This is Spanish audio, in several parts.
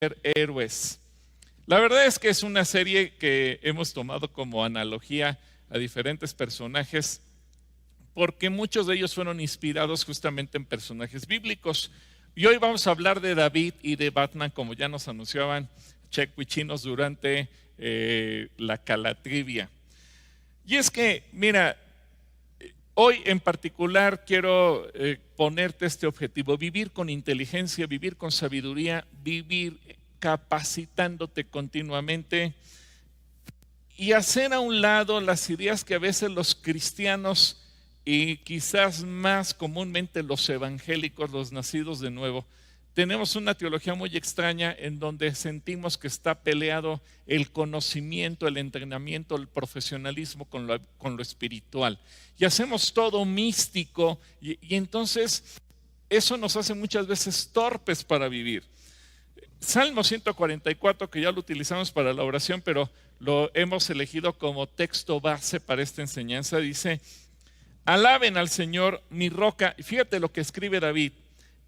Héroes. La verdad es que es una serie que hemos tomado como analogía a diferentes personajes porque muchos de ellos fueron inspirados justamente en personajes bíblicos. Y hoy vamos a hablar de David y de Batman, como ya nos anunciaban checuichinos durante la Calatrivia. Y es que, mira, hoy en particular quiero ponerte este objetivo: vivir con inteligencia, vivir con sabiduría, vivir capacitándote continuamente y hacer a un lado las ideas que a veces los cristianos y quizás más comúnmente los evangélicos, los nacidos de nuevo, tenemos una teología muy extraña en donde sentimos que está peleado el conocimiento, el entrenamiento, el profesionalismo con lo espiritual. Y hacemos todo místico y entonces eso nos hace muchas veces torpes para vivir. Salmo 144, que ya lo utilizamos para la oración, pero lo hemos elegido como texto base para esta enseñanza, dice: alaben al Señor, mi roca. Y fíjate lo que escribe David: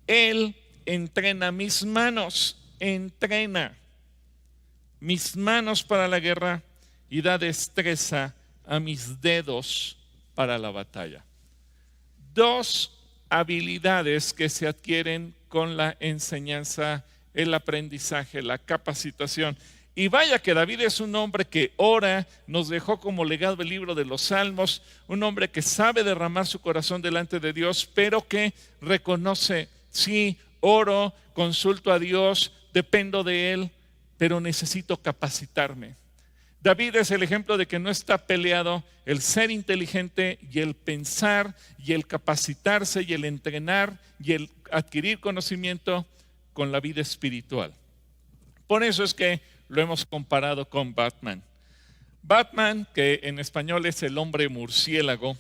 Él entrena mis manos, entrena mis manos para la guerra y da destreza a mis dedos para la batalla. Dos habilidades que se adquieren con la enseñanza, el aprendizaje, la capacitación. Y vaya que David es un hombre que ora, nos dejó como legado el libro de los Salmos, un hombre que sabe derramar su corazón delante de Dios, pero que reconoce: sí, oro, consulto a Dios, dependo de Él, pero necesito capacitarme. David es el ejemplo de que no está peleado el ser inteligente y el pensar y el capacitarse y el entrenar y el adquirir conocimiento con la vida espiritual. Por eso es que lo hemos comparado con Batman. Batman, que en español es el hombre murciélago,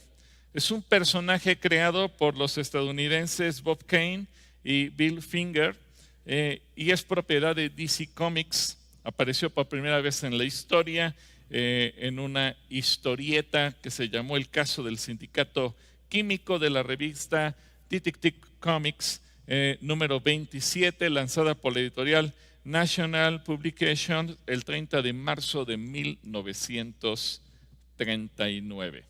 es un personaje creado por los estadounidenses Bob Kane y Bill Finger, y es propiedad de DC Comics. Apareció por primera vez en la historia en una historieta que se llamó El caso del sindicato químico, de la revista Detective Comics, número 27, lanzada por la editorial National Publication el 30 de marzo de 1939.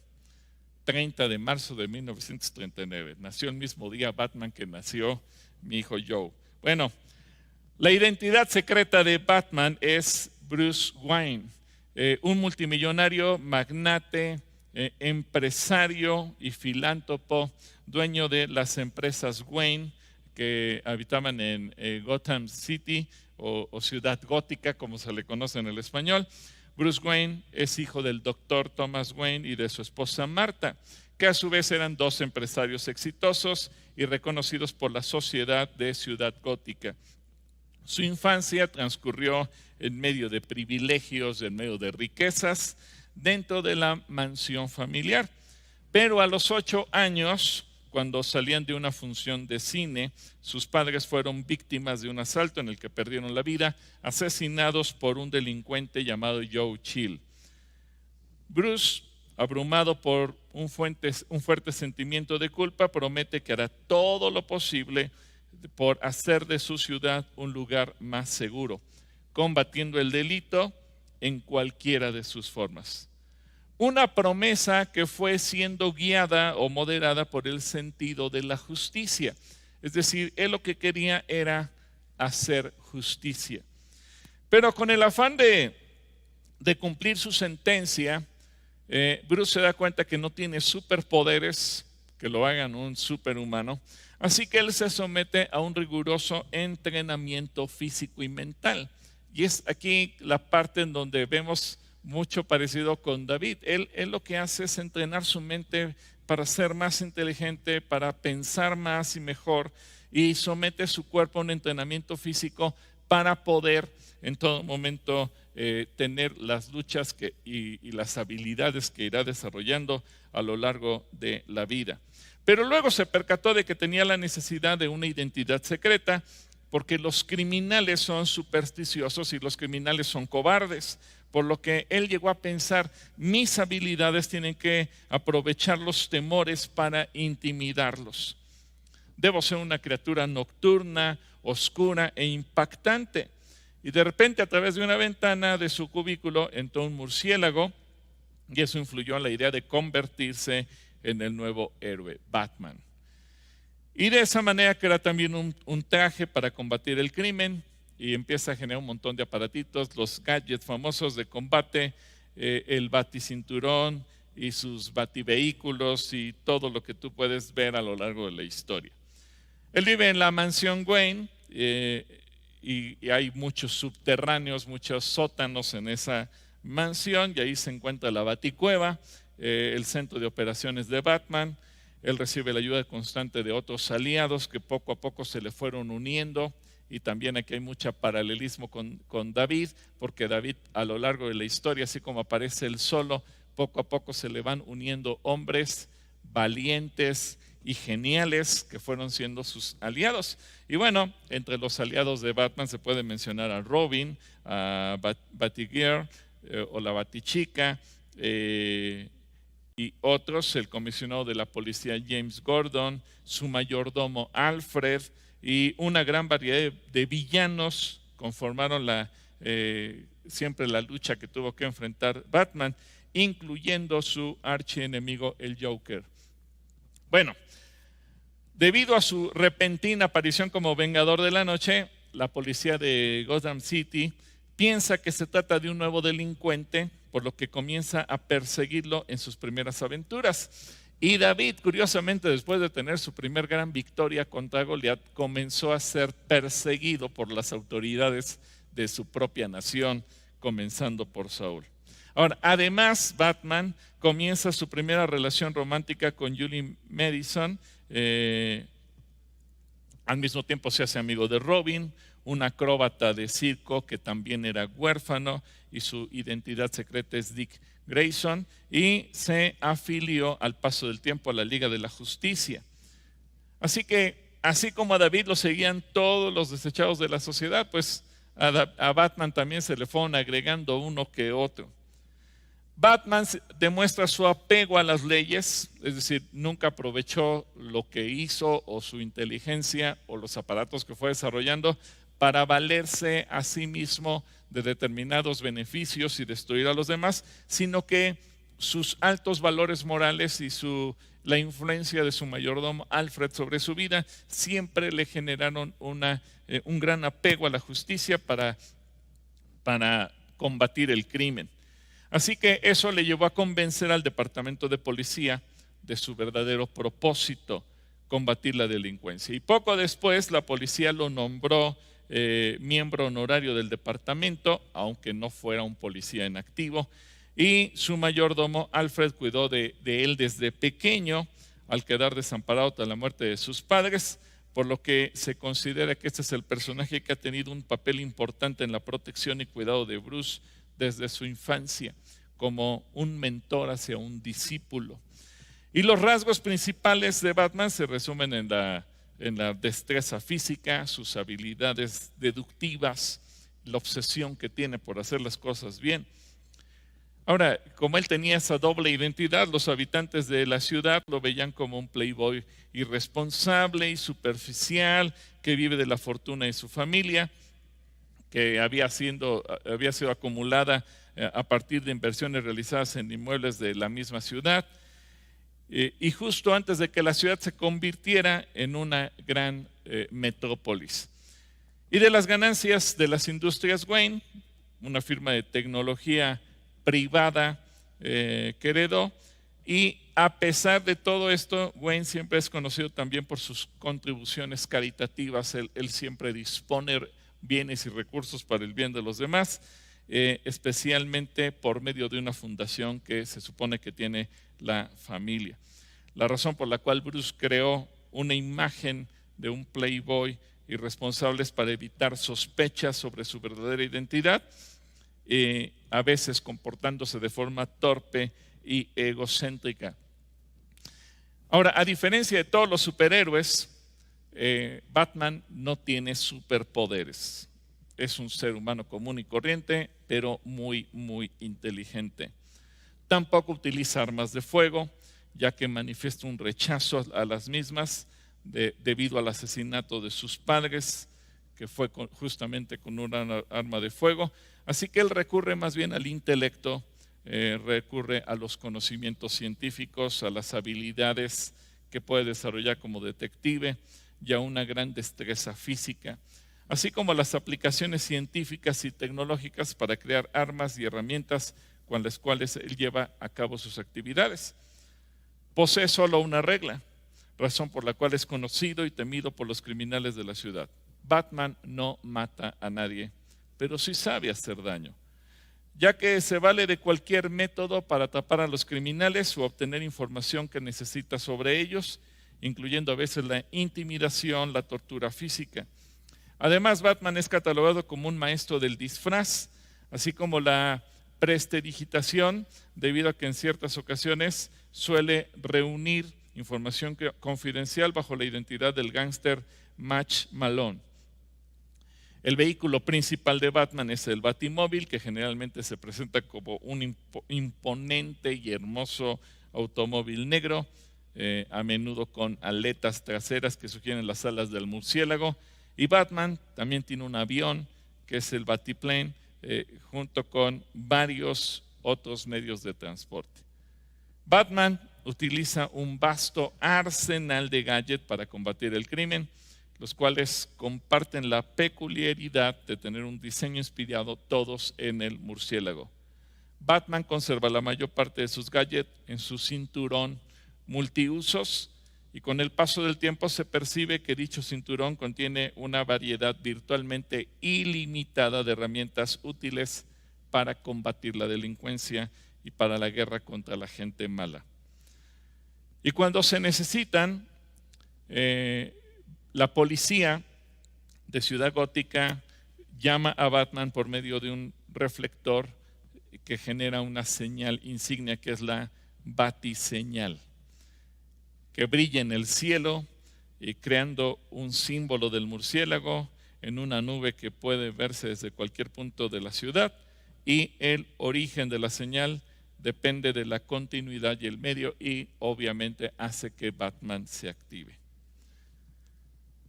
30 de marzo de 1939. Nació el mismo día Batman que nació mi hijo Joe. Bueno, la identidad secreta de Batman es Bruce Wayne, un multimillonario, magnate, empresario y filántropo, dueño de las empresas Wayne, que habitaban en Gotham City o Ciudad Gótica, como se le conoce en el español. Bruce Wayne es hijo del doctor Thomas Wayne y de su esposa Martha, que a su vez eran dos empresarios exitosos y reconocidos por la sociedad de Ciudad Gótica. Su infancia transcurrió en medio de privilegios, en medio de riquezas, dentro de la mansión familiar. Pero a los 8 años, cuando salían de una función de cine, sus padres fueron víctimas de un asalto en el que perdieron la vida, asesinados por un delincuente llamado Joe Chill. Bruce, abrumado por un fuerte sentimiento de culpa, promete que hará todo lo posible por hacer de su ciudad un lugar más seguro, combatiendo el delito en cualquiera de sus formas. Una promesa que fue siendo guiada o moderada por el sentido de la justicia. Es decir, él lo que quería era hacer justicia. Pero con el afán de cumplir su sentencia, Bruce se da cuenta que no tiene superpoderes que lo hagan un superhumano. Así que él se somete a un riguroso entrenamiento físico y mental. Y es aquí la parte en donde vemos mucho parecido con David. Él lo que hace es entrenar su mente para ser más inteligente, para pensar más y mejor, y somete su cuerpo a un entrenamiento físico para poder en todo momento tener las luchas y las habilidades que irá desarrollando a lo largo de la vida. Pero luego se percató de que tenía la necesidad de una identidad secreta, porque los criminales son supersticiosos y los criminales son cobardes. Por lo que él llegó a pensar: mis habilidades tienen que aprovechar los temores para intimidarlos. Debo ser una criatura nocturna, oscura e impactante. Y de repente, a través de una ventana de su cubículo, entró un murciélago, y eso influyó en la idea de convertirse en el nuevo héroe, Batman. Y de esa manera crea también un traje para combatir el crimen, y empieza a generar un montón de aparatitos, los gadgets famosos de combate, el baticinturón y sus bativehículos y todo lo que tú puedes ver a lo largo de la historia. Él vive en la mansión Wayne y hay muchos subterráneos, muchos sótanos en esa mansión, y ahí se encuentra la Baticueva, el centro de operaciones de Batman. Él recibe la ayuda constante de otros aliados que poco a poco se le fueron uniendo, y también aquí hay mucho paralelismo con David, porque David a lo largo de la historia, así como aparece él solo, poco a poco se le van uniendo hombres valientes y geniales que fueron siendo sus aliados. Y bueno, entre los aliados de Batman se puede mencionar a Robin, a Batgirl o la Batichica, y otros, el comisionado de la policía James Gordon, su mayordomo Alfred, y una gran variedad de villanos conformaron siempre la lucha que tuvo que enfrentar Batman, incluyendo su archienemigo el Joker. Bueno, debido a su repentina aparición como Vengador de la Noche, la policía de Gotham City piensa que se trata de un nuevo delincuente, por lo que comienza a perseguirlo en sus primeras aventuras. Y David, curiosamente, después de tener su primer gran victoria contra Goliat, comenzó a ser perseguido por las autoridades de su propia nación, comenzando por Saúl. Ahora, además, Batman comienza su primera relación romántica con Julie Madison. Al mismo tiempo se hace amigo de Robin, un acróbata de circo que también era huérfano, y su identidad secreta es Dick Grayson, y se afilió al paso del tiempo a la Liga de la Justicia. Así que, así como a David lo seguían todos los desechados de la sociedad, pues a Batman también se le fueron agregando uno que otro. Batman demuestra su apego a las leyes, es decir, nunca aprovechó lo que hizo o su inteligencia o los aparatos que fue desarrollando para valerse a sí mismo de determinados beneficios y destruir a los demás, sino que sus altos valores morales y la influencia de su mayordomo Alfred sobre su vida siempre le generaron un gran apego a la justicia para combatir el crimen. Así que eso le llevó a convencer al departamento de policía de su verdadero propósito, combatir la delincuencia. Y poco después la policía lo nombró miembro honorario del departamento, aunque no fuera un policía en activo, y su mayordomo Alfred cuidó de él desde pequeño, al quedar desamparado tras la muerte de sus padres, por lo que se considera que este es el personaje que ha tenido un papel importante en la protección y cuidado de Bruce desde su infancia, como un mentor hacia un discípulo. Y los rasgos principales de Batman se resumen en la destreza física, sus habilidades deductivas, la obsesión que tiene por hacer las cosas bien. Ahora, como él tenía esa doble identidad, los habitantes de la ciudad lo veían como un playboy irresponsable y superficial, que vive de la fortuna de su familia, que había sido acumulada a partir de inversiones realizadas en inmuebles de la misma ciudad, y justo antes de que la ciudad se convirtiera en una gran metrópolis. Y de las ganancias de las industrias Wayne, una firma de tecnología privada que heredó, y a pesar de todo esto, Wayne siempre es conocido también por sus contribuciones caritativas. Él siempre dispone bienes y recursos para el bien de los demás, especialmente por medio de una fundación que se supone que tiene la familia. La razón por la cual Bruce creó una imagen de un playboy irresponsable es para evitar sospechas sobre su verdadera identidad, a veces comportándose de forma torpe y egocéntrica. Ahora, a diferencia de todos los superhéroes, Batman no tiene superpoderes. Es un ser humano común y corriente, pero muy, muy inteligente. Tampoco utiliza armas de fuego, ya que manifiesta un rechazo a las mismas debido al asesinato de sus padres, que fue justamente con una arma de fuego. Así que él recurre más bien al intelecto, recurre a los conocimientos científicos, a las habilidades que puede desarrollar como detective y a una gran destreza física, así como las aplicaciones científicas y tecnológicas para crear armas y herramientas con las cuales él lleva a cabo sus actividades. Posee solo una regla, razón por la cual es conocido y temido por los criminales de la ciudad. Batman no mata a nadie, pero sí sabe hacer daño, ya que se vale de cualquier método para tapar a los criminales o obtener información que necesita sobre ellos, incluyendo a veces la intimidación, la tortura física. Además, Batman es catalogado como un maestro del disfraz, así como la prestidigitación, debido a que en ciertas ocasiones suele reunir información confidencial bajo la identidad del gángster Match Malone. El vehículo principal de Batman es el Batimóvil, que generalmente se presenta como un imponente y hermoso automóvil negro, a menudo con aletas traseras que sugieren las alas del murciélago. Y Batman también tiene un avión, que es el Batiplane, junto con varios otros medios de transporte. Batman utiliza un vasto arsenal de gadgets para combatir el crimen, los cuales comparten la peculiaridad de tener un diseño inspirado todos en el murciélago. Batman conserva la mayor parte de sus gadgets en su cinturón multiusos, y con el paso del tiempo se percibe que dicho cinturón contiene una variedad virtualmente ilimitada de herramientas útiles para combatir la delincuencia y para la guerra contra la gente mala. Y cuando se necesitan, la policía de Ciudad Gótica llama a Batman por medio de un reflector que genera una señal insignia, que es la batiseñal, que brilla en el cielo, creando un símbolo del murciélago en una nube que puede verse desde cualquier punto de la ciudad, y el origen de la señal depende de la continuidad y el medio, y obviamente hace que Batman se active.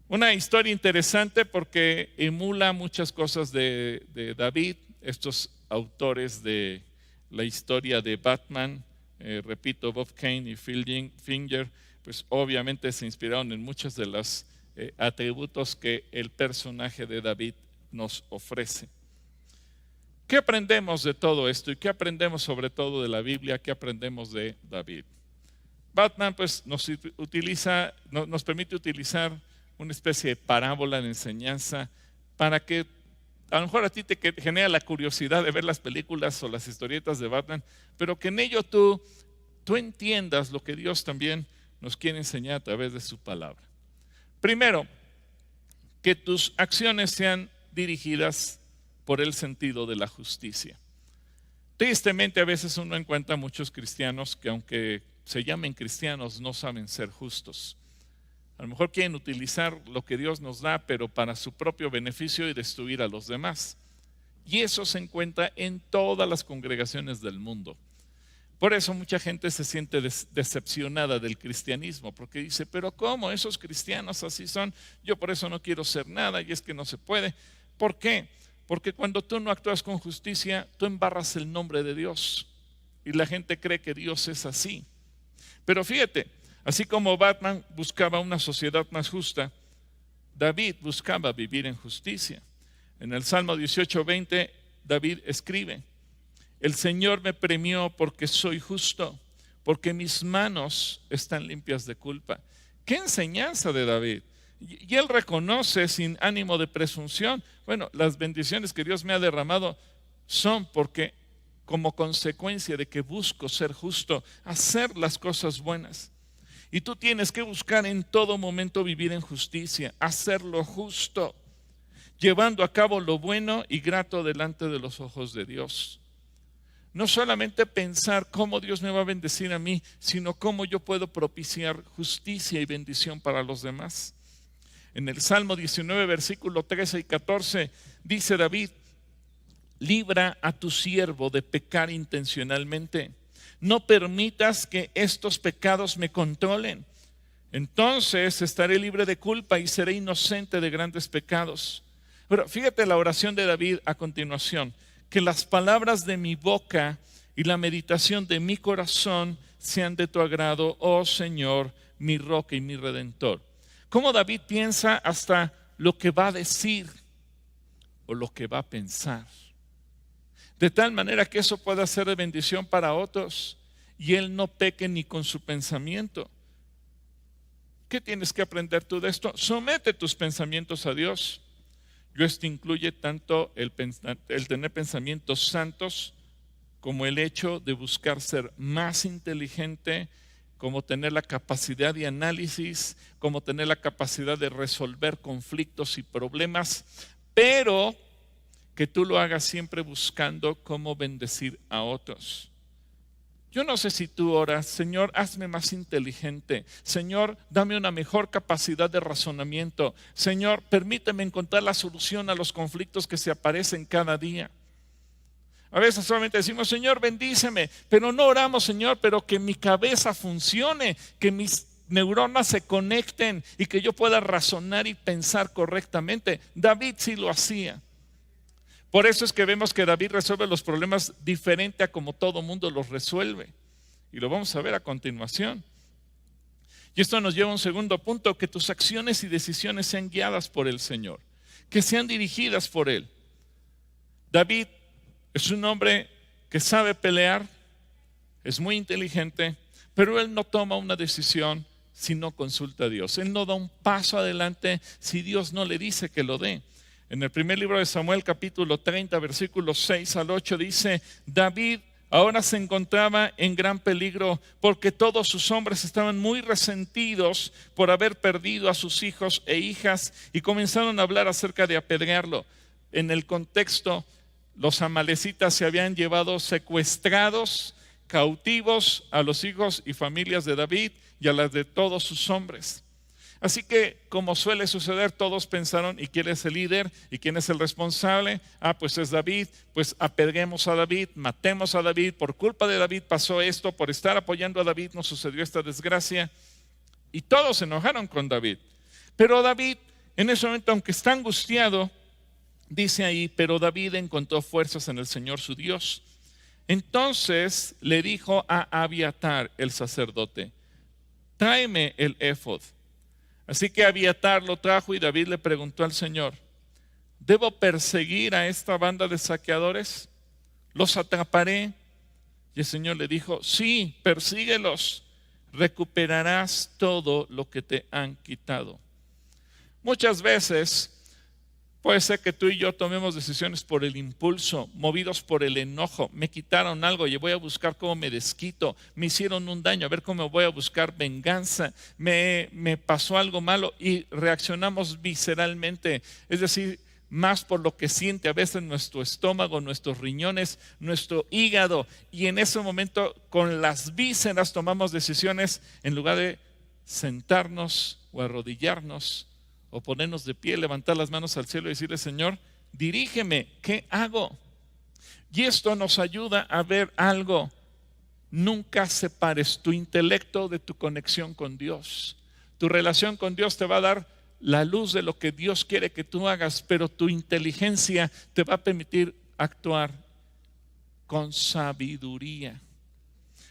Una historia interesante porque emula muchas cosas de David, estos autores de la historia de Batman, repito, Bob Kane y Phil Finger, pues obviamente se inspiraron en muchos de los atributos que el personaje de David nos ofrece. ¿Qué aprendemos de todo esto? ¿Y qué aprendemos sobre todo de la Biblia? ¿Qué aprendemos de David? Batman pues nos permite utilizar una especie de parábola de enseñanza para que a lo mejor a ti te genera la curiosidad de ver las películas o las historietas de Batman, pero que en ello tú entiendas lo que Dios también nos quiere enseñar a través de su palabra. Primero, que tus acciones sean dirigidas por el sentido de la justicia. Tristemente, a veces uno encuentra muchos cristianos que, aunque se llamen cristianos, no saben ser justos. A lo mejor quieren utilizar lo que Dios nos da, pero para su propio beneficio y destruir a los demás. Y eso se encuentra en todas las congregaciones del mundo. Por eso mucha gente se siente decepcionada del cristianismo, porque dice, pero ¿cómo? Esos cristianos así son, yo por eso no quiero ser nada, y es que no se puede. ¿Por qué? Porque cuando tú no actúas con justicia, tú embarras el nombre de Dios, y la gente cree que Dios es así. Pero fíjate, así como Batman buscaba una sociedad más justa, David buscaba vivir en justicia. En el Salmo 18:20, David escribe, el Señor me premió porque soy justo, porque mis manos están limpias de culpa. ¿Qué enseñanza de David? Y él reconoce sin ánimo de presunción, bueno, las bendiciones que Dios me ha derramado son porque como consecuencia de que busco ser justo, hacer las cosas buenas. Y tú tienes que buscar en todo momento vivir en justicia, hacer lo justo, llevando a cabo lo bueno y grato delante de los ojos de Dios. No solamente pensar cómo Dios me va a bendecir a mí, sino cómo yo puedo propiciar justicia y bendición para los demás. En el Salmo 19, versículo 13 y 14, dice David, libra a tu siervo de pecar intencionalmente. No permitas que estos pecados me controlen. Entonces estaré libre de culpa y seré inocente de grandes pecados. Pero fíjate la oración de David a continuación: que las palabras de mi boca y la meditación de mi corazón sean de tu agrado, oh Señor, mi roca y mi redentor. ¿Cómo David piensa hasta lo que va a decir o lo que va a pensar? De tal manera que eso pueda ser de bendición para otros y él no peque ni con su pensamiento. ¿Qué tienes que aprender tú de esto? Somete tus pensamientos a Dios. Esto incluye tanto el tener pensamientos santos como el hecho de buscar ser más inteligente, como tener la capacidad de análisis, como tener la capacidad de resolver conflictos y problemas, pero que tú lo hagas siempre buscando cómo bendecir a otros. Yo no sé si tú oras: Señor, hazme más inteligente. Señor, dame una mejor capacidad de razonamiento. Señor, permíteme encontrar la solución a los conflictos que se aparecen cada día. A veces solamente decimos: Señor, bendíceme, pero no oramos: Señor, pero que mi cabeza funcione, que mis neuronas se conecten y que yo pueda razonar y pensar correctamente. David sí lo hacía. Por eso es que vemos que David resuelve los problemas diferente a como todo mundo los resuelve. Y lo vamos a ver a continuación. Y esto nos lleva a un segundo punto: que tus acciones y decisiones sean guiadas por el Señor, que sean dirigidas por Él. David es un hombre que sabe pelear, es muy inteligente, pero él no toma una decisión si no consulta a Dios. Él no da un paso adelante si Dios no le dice que lo dé. En el primer libro de Samuel, capítulo 30, versículos 6 al 8, dice: David ahora se encontraba en gran peligro porque todos sus hombres estaban muy resentidos por haber perdido a sus hijos e hijas y comenzaron a hablar acerca de apedrearlo. En el contexto, los amalecitas se habían llevado secuestrados, cautivos a los hijos y familias de David y a las de todos sus hombres. Así que, como suele suceder, todos pensaron: ¿y quién es el líder? ¿Y quién es el responsable? Pues es David. Pues apedreemos a David, matemos a David. Por culpa de David pasó esto, por estar apoyando a David nos sucedió esta desgracia. Y todos se enojaron con David. Pero David, en ese momento, aunque está angustiado, dice ahí: pero David encontró fuerzas en el Señor su Dios. Entonces le dijo a Abiatar, el sacerdote: tráeme el éfod. Así que Abiatar lo trajo y David le preguntó al Señor: ¿debo perseguir a esta banda de saqueadores? ¿Los atraparé? Y el Señor le dijo: sí, persíguelos, recuperarás todo lo que te han quitado. Muchas veces puede ser que tú y yo tomemos decisiones por el impulso, movidos por el enojo. Me quitaron algo y voy a buscar cómo me desquito. Me hicieron un daño, a ver cómo voy a buscar venganza. Me pasó algo malo y reaccionamos visceralmente. Es decir, más por lo que siente a veces nuestro estómago, nuestros riñones, nuestro hígado. Y en ese momento, con las vísceras tomamos decisiones en lugar de sentarnos o arrodillarnos o ponernos de pie, levantar las manos al cielo y decirle: Señor, dirígeme, ¿qué hago? Y esto nos ayuda a ver algo: nunca separes tu intelecto de tu conexión con Dios. Tu relación con Dios te va a dar la luz de lo que Dios quiere que tú hagas, pero tu inteligencia te va a permitir actuar con sabiduría.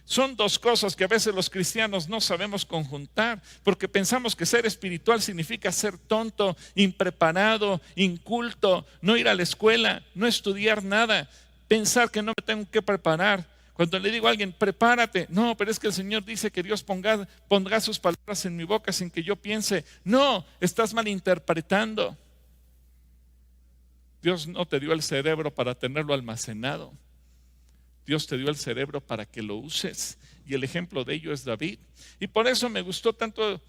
Son dos cosas que a veces los cristianos no sabemos conjuntar, porque pensamos que ser espiritual significa ser tonto, impreparado, inculto, no ir a la escuela, no estudiar nada, pensar que no me tengo que preparar. Cuando le digo a alguien: prepárate, no, pero es que el Señor dice que Dios pondrá sus palabras en mi boca sin que yo piense. No, estás malinterpretando. Dios no te dio el cerebro para tenerlo almacenado. Dios te dio el cerebro para que lo uses, y el ejemplo de ello es David. Y por eso me gustó tanto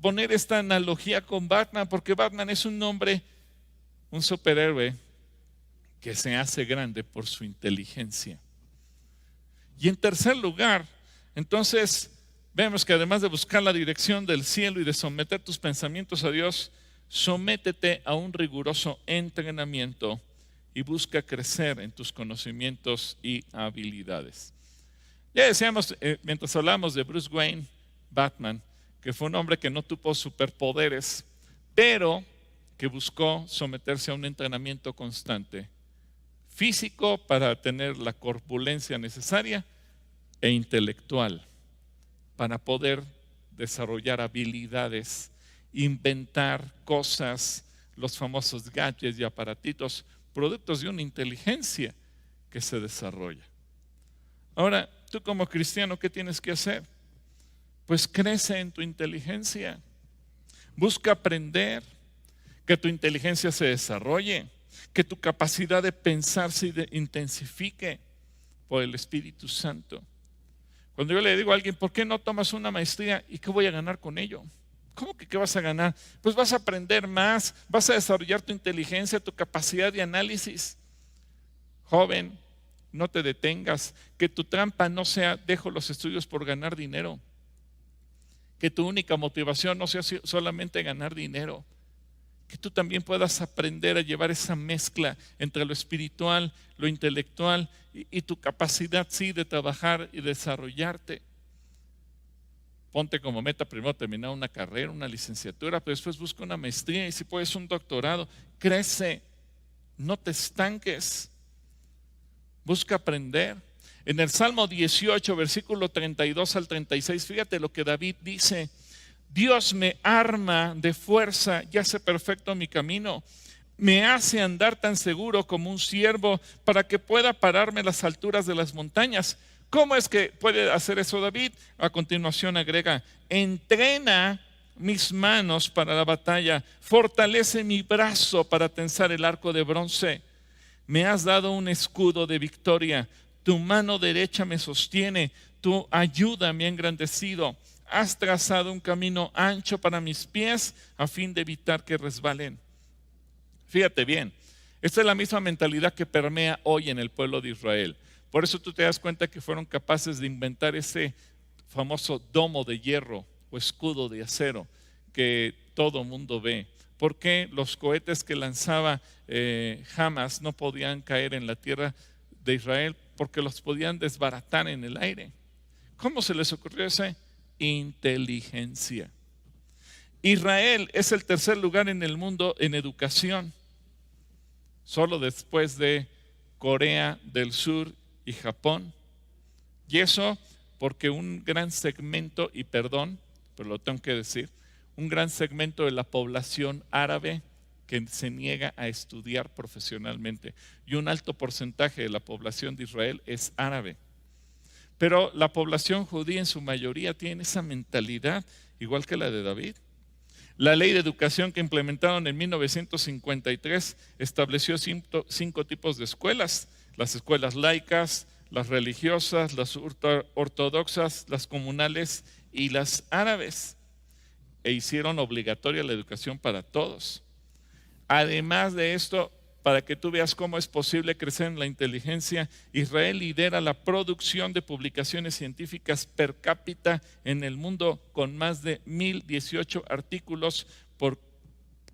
poner esta analogía con Batman, porque Batman es un hombre, un superhéroe que se hace grande por su inteligencia. Y en tercer lugar, entonces vemos que además de buscar la dirección del cielo y de someter tus pensamientos a Dios, sométete a un riguroso entrenamiento y busca crecer en tus conocimientos y habilidades. Ya decíamos, mientras hablamos de Bruce Wayne, Batman, que fue un hombre que no tuvo superpoderes, pero que buscó someterse a un entrenamiento constante, físico para tener la corpulencia necesaria e intelectual para poder desarrollar habilidades, inventar cosas, los famosos gadgets y aparatitos, productos de una inteligencia que se desarrolla. Ahora, tú como cristiano, ¿qué tienes que hacer? Pues crece en tu inteligencia, busca aprender, que tu inteligencia se desarrolle, que tu capacidad de pensar se intensifique por el Espíritu Santo. Cuando yo le digo a alguien, ¿por qué no tomas una maestría? ¿Y qué voy a ganar con ello? ¿Cómo que qué vas a ganar? Pues vas a aprender más, vas a desarrollar tu inteligencia, tu capacidad de análisis. Joven, no te detengas, que tu trampa no sea dejo los estudios por ganar dinero, que tu única motivación no sea solamente ganar dinero, que tú también puedas aprender a llevar esa mezcla entre lo espiritual, lo intelectual y tu capacidad sí de trabajar y desarrollarte. Ponte como meta primero terminar una carrera, una licenciatura, pero después busca una maestría y si puedes un doctorado. Crece, no te estanques, busca aprender. En el Salmo 18, versículo 32 al 36, fíjate lo que David dice: Dios me arma de fuerza y hace perfecto mi camino. Me hace andar tan seguro como un ciervo para que pueda pararme en las alturas de las montañas. ¿Cómo es que puede hacer eso David? A continuación agrega: entrena mis manos para la batalla, fortalece mi brazo para tensar el arco de bronce. Me has dado un escudo de victoria, tu mano derecha me sostiene, tu ayuda me ha engrandecido. Has trazado un camino ancho para mis pies a fin de evitar que resbalen. Fíjate bien, esta es la misma mentalidad que permea hoy en el pueblo de Israel. Por eso tú te das cuenta que fueron capaces de inventar ese famoso domo de hierro o escudo de acero que todo mundo ve. ¿Por qué los cohetes que lanzaba Hamas no podían caer en la tierra de Israel? Porque los podían desbaratar en el aire. ¿Cómo se les ocurrió esa inteligencia? Israel es el tercer lugar en el mundo en educación, solo después de Corea del Sur y Japón. Y eso porque un gran segmento, y perdón, pero lo tengo que decir, un gran segmento de la población árabe que se niega a estudiar profesionalmente, y un alto porcentaje de la población de Israel es árabe. Pero la población judía en su mayoría tiene esa mentalidad igual que la de David. La ley de educación que implementaron en 1953 estableció 5 tipos de escuelas: las escuelas laicas, las religiosas, las ortodoxas, las comunales y las árabes, e hicieron obligatoria la educación para todos. Además de esto, para que tú veas cómo es posible crecer en la inteligencia, Israel lidera la producción de publicaciones científicas per cápita en el mundo, con más de 1018 artículos por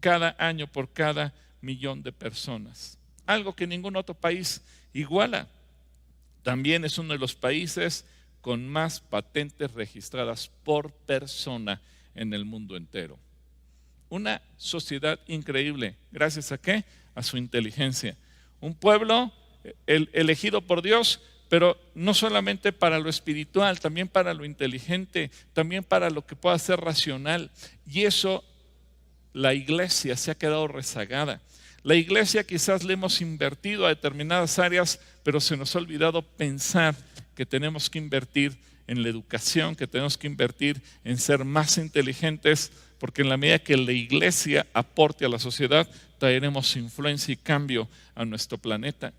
cada año, por cada millón de personas. Algo que ningún otro país iguala. También es uno de los países con más patentes registradas por persona en el mundo entero. Una sociedad increíble. ¿Gracias a qué? A su inteligencia. Un pueblo elegido por Dios, pero no solamente para lo espiritual, también para lo inteligente, también para lo que pueda ser racional. Y eso, la iglesia se ha quedado rezagada. La iglesia quizás le hemos invertido a determinadas áreas, pero se nos ha olvidado pensar que tenemos que invertir en la educación, que tenemos que invertir en ser más inteligentes, porque en la medida que la iglesia aporte a la sociedad, traeremos influencia y cambio a nuestro planeta.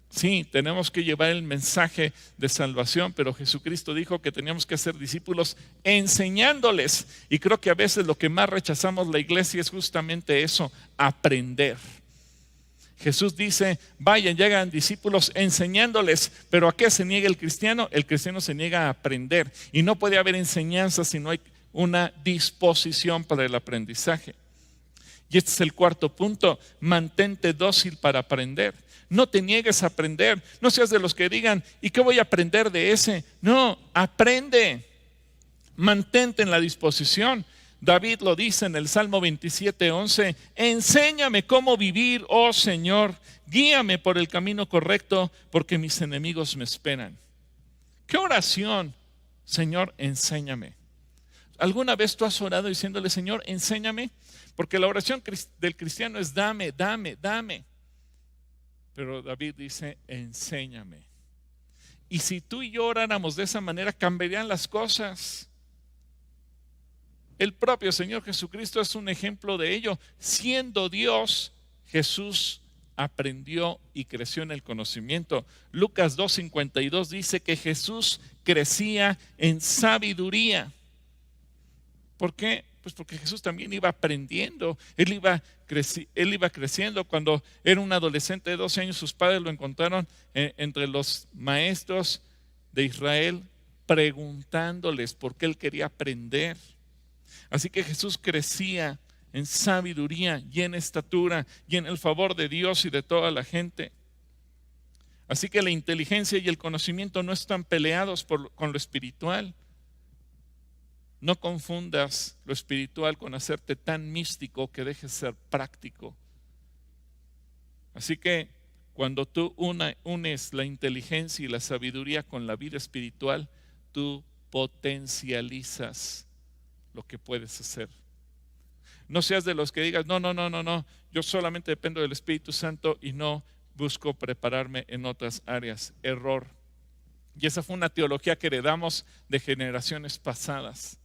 Sí, tenemos que llevar el mensaje de salvación, pero Jesucristo dijo que teníamos que hacer discípulos enseñándoles. Y creo que a veces lo que más rechazamos la iglesia es justamente eso: aprender. Jesús dice: vayan, llegan discípulos enseñándoles. ¿Pero a qué se niega el cristiano? El cristiano se niega a aprender. Y no puede haber enseñanza si no hay una disposición para el aprendizaje. Y este es el cuarto punto: mantente dócil para aprender. No te niegues a aprender. No seas de los que digan: ¿y qué voy a aprender de ese? No, aprende. Mantente en la disposición. David lo dice en el Salmo 27:11, enséñame cómo vivir, oh Señor, guíame por el camino correcto, porque mis enemigos me esperan. ¿Qué oración? Señor, enséñame. ¿Alguna vez tú has orado diciéndole, Señor, enséñame? Porque la oración del cristiano es dame, dame, dame. Pero David dice, enséñame. Y si tú y yo oráramos de esa manera, cambiarían las cosas. El propio Señor Jesucristo es un ejemplo de ello. Siendo Dios, Jesús aprendió y creció en el conocimiento. Lucas 2:52 dice que Jesús crecía en sabiduría. ¿Por qué? Pues porque Jesús también iba aprendiendo, él iba creciendo. Cuando era un adolescente de 12 años, sus padres lo encontraron entre los maestros de Israel, preguntándoles por qué él quería aprender. Así que Jesús crecía en sabiduría y en estatura y en el favor de Dios y de toda la gente. Así que la inteligencia y el conocimiento no están peleados con lo espiritual. No confundas lo espiritual con hacerte tan místico que dejes ser práctico. Así que cuando tú unes la inteligencia y la sabiduría con la vida espiritual, tú potencializas lo que puedes hacer. No seas de los que digas, no, yo solamente dependo del Espíritu Santo y no busco prepararme en otras áreas. Error. Y esa fue una teología que heredamos de generaciones pasadas.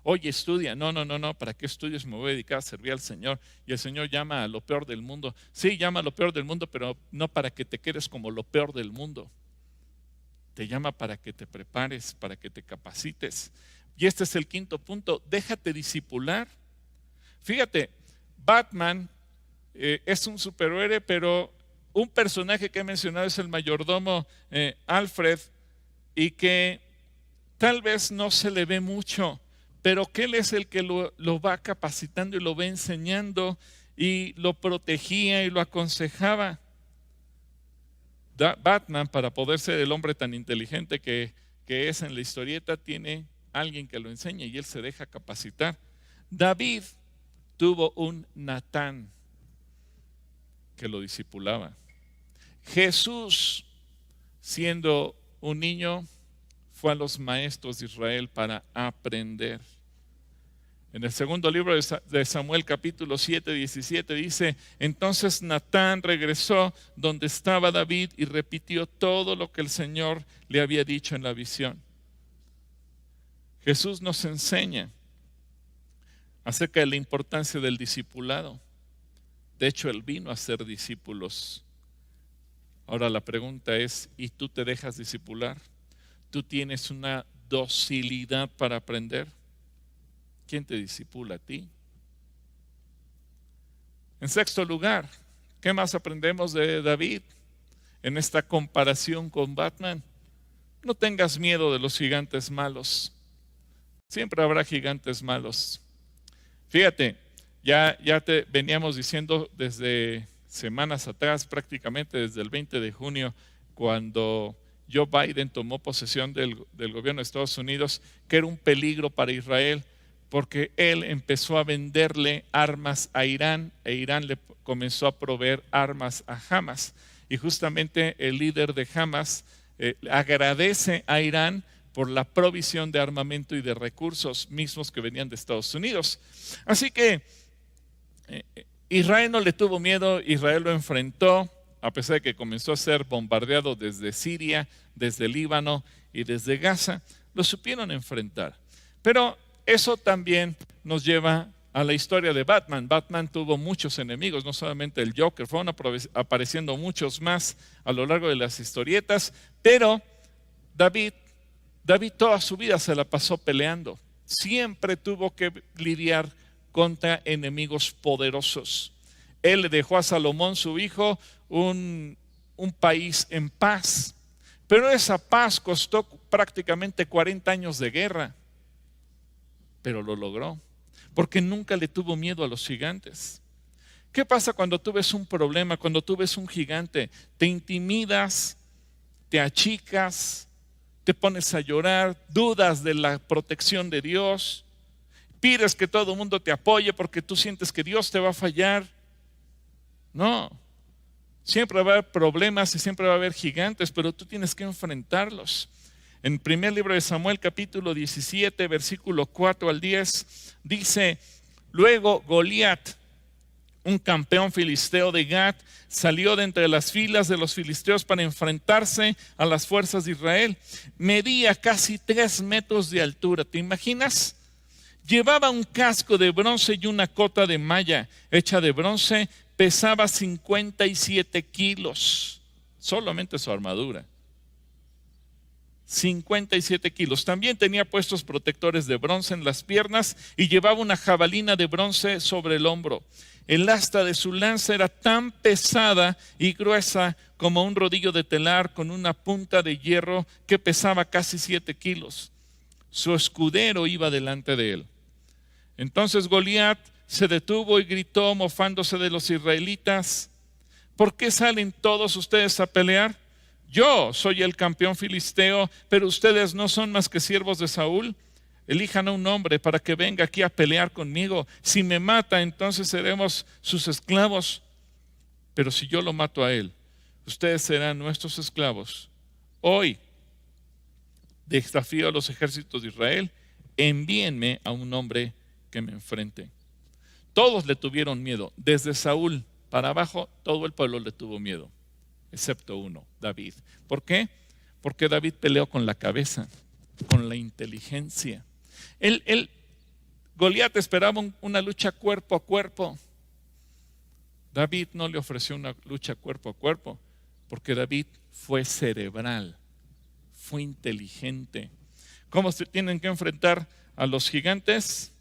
Oye, estudia. No, ¿para qué estudios? Me voy a dedicar a servir al Señor. Y el Señor llama a lo peor del mundo. Sí, llama a lo peor del mundo, pero no para que te quedes como lo peor del mundo. Te llama para que te prepares, para que te capacites. Y este es el quinto punto, déjate discipular. Fíjate, Batman es un superhéroe, pero un personaje que he mencionado es el mayordomo Alfred, y que tal vez no se le ve mucho, pero que él es el que lo va capacitando y lo va enseñando y lo protegía y lo aconsejaba. Batman, para poder ser el hombre tan inteligente que es en la historieta, tiene alguien que lo enseña y él se deja capacitar. David tuvo un Natán que lo discipulaba. Jesús, siendo un niño, fue a los maestros de Israel para aprender. En el segundo libro de Samuel, capítulo 7:17 dice, entonces Natán regresó donde estaba David y repitió todo lo que el Señor le había dicho en la visión. Jesús nos enseña acerca de la importancia del discipulado. De hecho, Él vino a ser discípulos. Ahora la pregunta es, ¿y tú te dejas discipular? ¿Tú tienes una docilidad para aprender? ¿Quién te discipula a ti? En sexto lugar, ¿qué más aprendemos de David en esta comparación con Batman? No tengas miedo de los gigantes malos. Siempre habrá gigantes malos. Fíjate, ya te veníamos diciendo desde semanas atrás, prácticamente desde el 20 de junio, cuando Joe Biden tomó posesión del gobierno de Estados Unidos, que era un peligro para Israel, porque él empezó a venderle armas a Irán e Irán le comenzó a proveer armas a Hamas. Y justamente el líder de Hamas agradece a Irán por la provisión de armamento y de recursos mismos que venían de Estados Unidos. Así que Israel no le tuvo miedo, Israel lo enfrentó, a pesar de que comenzó a ser bombardeado desde Siria, desde Líbano y desde Gaza, lo supieron enfrentar. Pero eso también nos lleva a la historia de Batman. Batman tuvo muchos enemigos, no solamente el Joker, fueron apareciendo muchos más a lo largo de las historietas, pero David toda su vida se la pasó peleando. Siempre tuvo que lidiar contra enemigos poderosos. Él le dejó a Salomón, su hijo, un país en paz. Pero esa paz costó prácticamente 40 años de guerra. Pero lo logró, porque nunca le tuvo miedo a los gigantes. ¿Qué pasa cuando tú ves un problema, cuando tú ves un gigante? Te intimidas, te achicas, te pones a llorar, dudas de la protección de Dios. Pides que todo el mundo te apoye porque tú sientes que Dios te va a fallar. No. Siempre va a haber problemas y siempre va a haber gigantes, pero tú tienes que enfrentarlos. En el primer libro de Samuel, capítulo 17, versículo 4 al 10, dice: luego Goliat, un campeón filisteo de Gat, salió de entre las filas de los filisteos para enfrentarse a las fuerzas de Israel. Medía casi 3 metros de altura. ¿Te imaginas? Llevaba un casco de bronce y una cota de malla hecha de bronce. Pesaba 57 kilos. Solamente su armadura. 57 kilos. También tenía puestos protectores de bronce en las piernas y llevaba una jabalina de bronce sobre el hombro. El asta de su lanza era tan pesada y gruesa como un rodillo de telar, con una punta de hierro que pesaba casi 7 kilos. Su escudero iba delante de él. Entonces Goliat se detuvo y gritó, mofándose de los israelitas: ¿por qué salen todos ustedes a pelear? Yo soy el campeón filisteo, pero ustedes no son más que siervos de Saúl. Elijan a un hombre para que venga aquí a pelear conmigo. Si me mata, entonces seremos sus esclavos. Pero si yo lo mato a él, ustedes serán nuestros esclavos. Hoy desafío a los ejércitos de Israel: envíenme a un hombre que me enfrente. Todos le tuvieron miedo. Desde Saúl para abajo, todo el pueblo le tuvo miedo, excepto uno, David. ¿Por qué? Porque David peleó con la cabeza, con la inteligencia. Goliat esperaba una lucha cuerpo a cuerpo. David no le ofreció una lucha cuerpo a cuerpo, porque David fue cerebral, fue inteligente. ¿Cómo se tienen que enfrentar a los gigantes?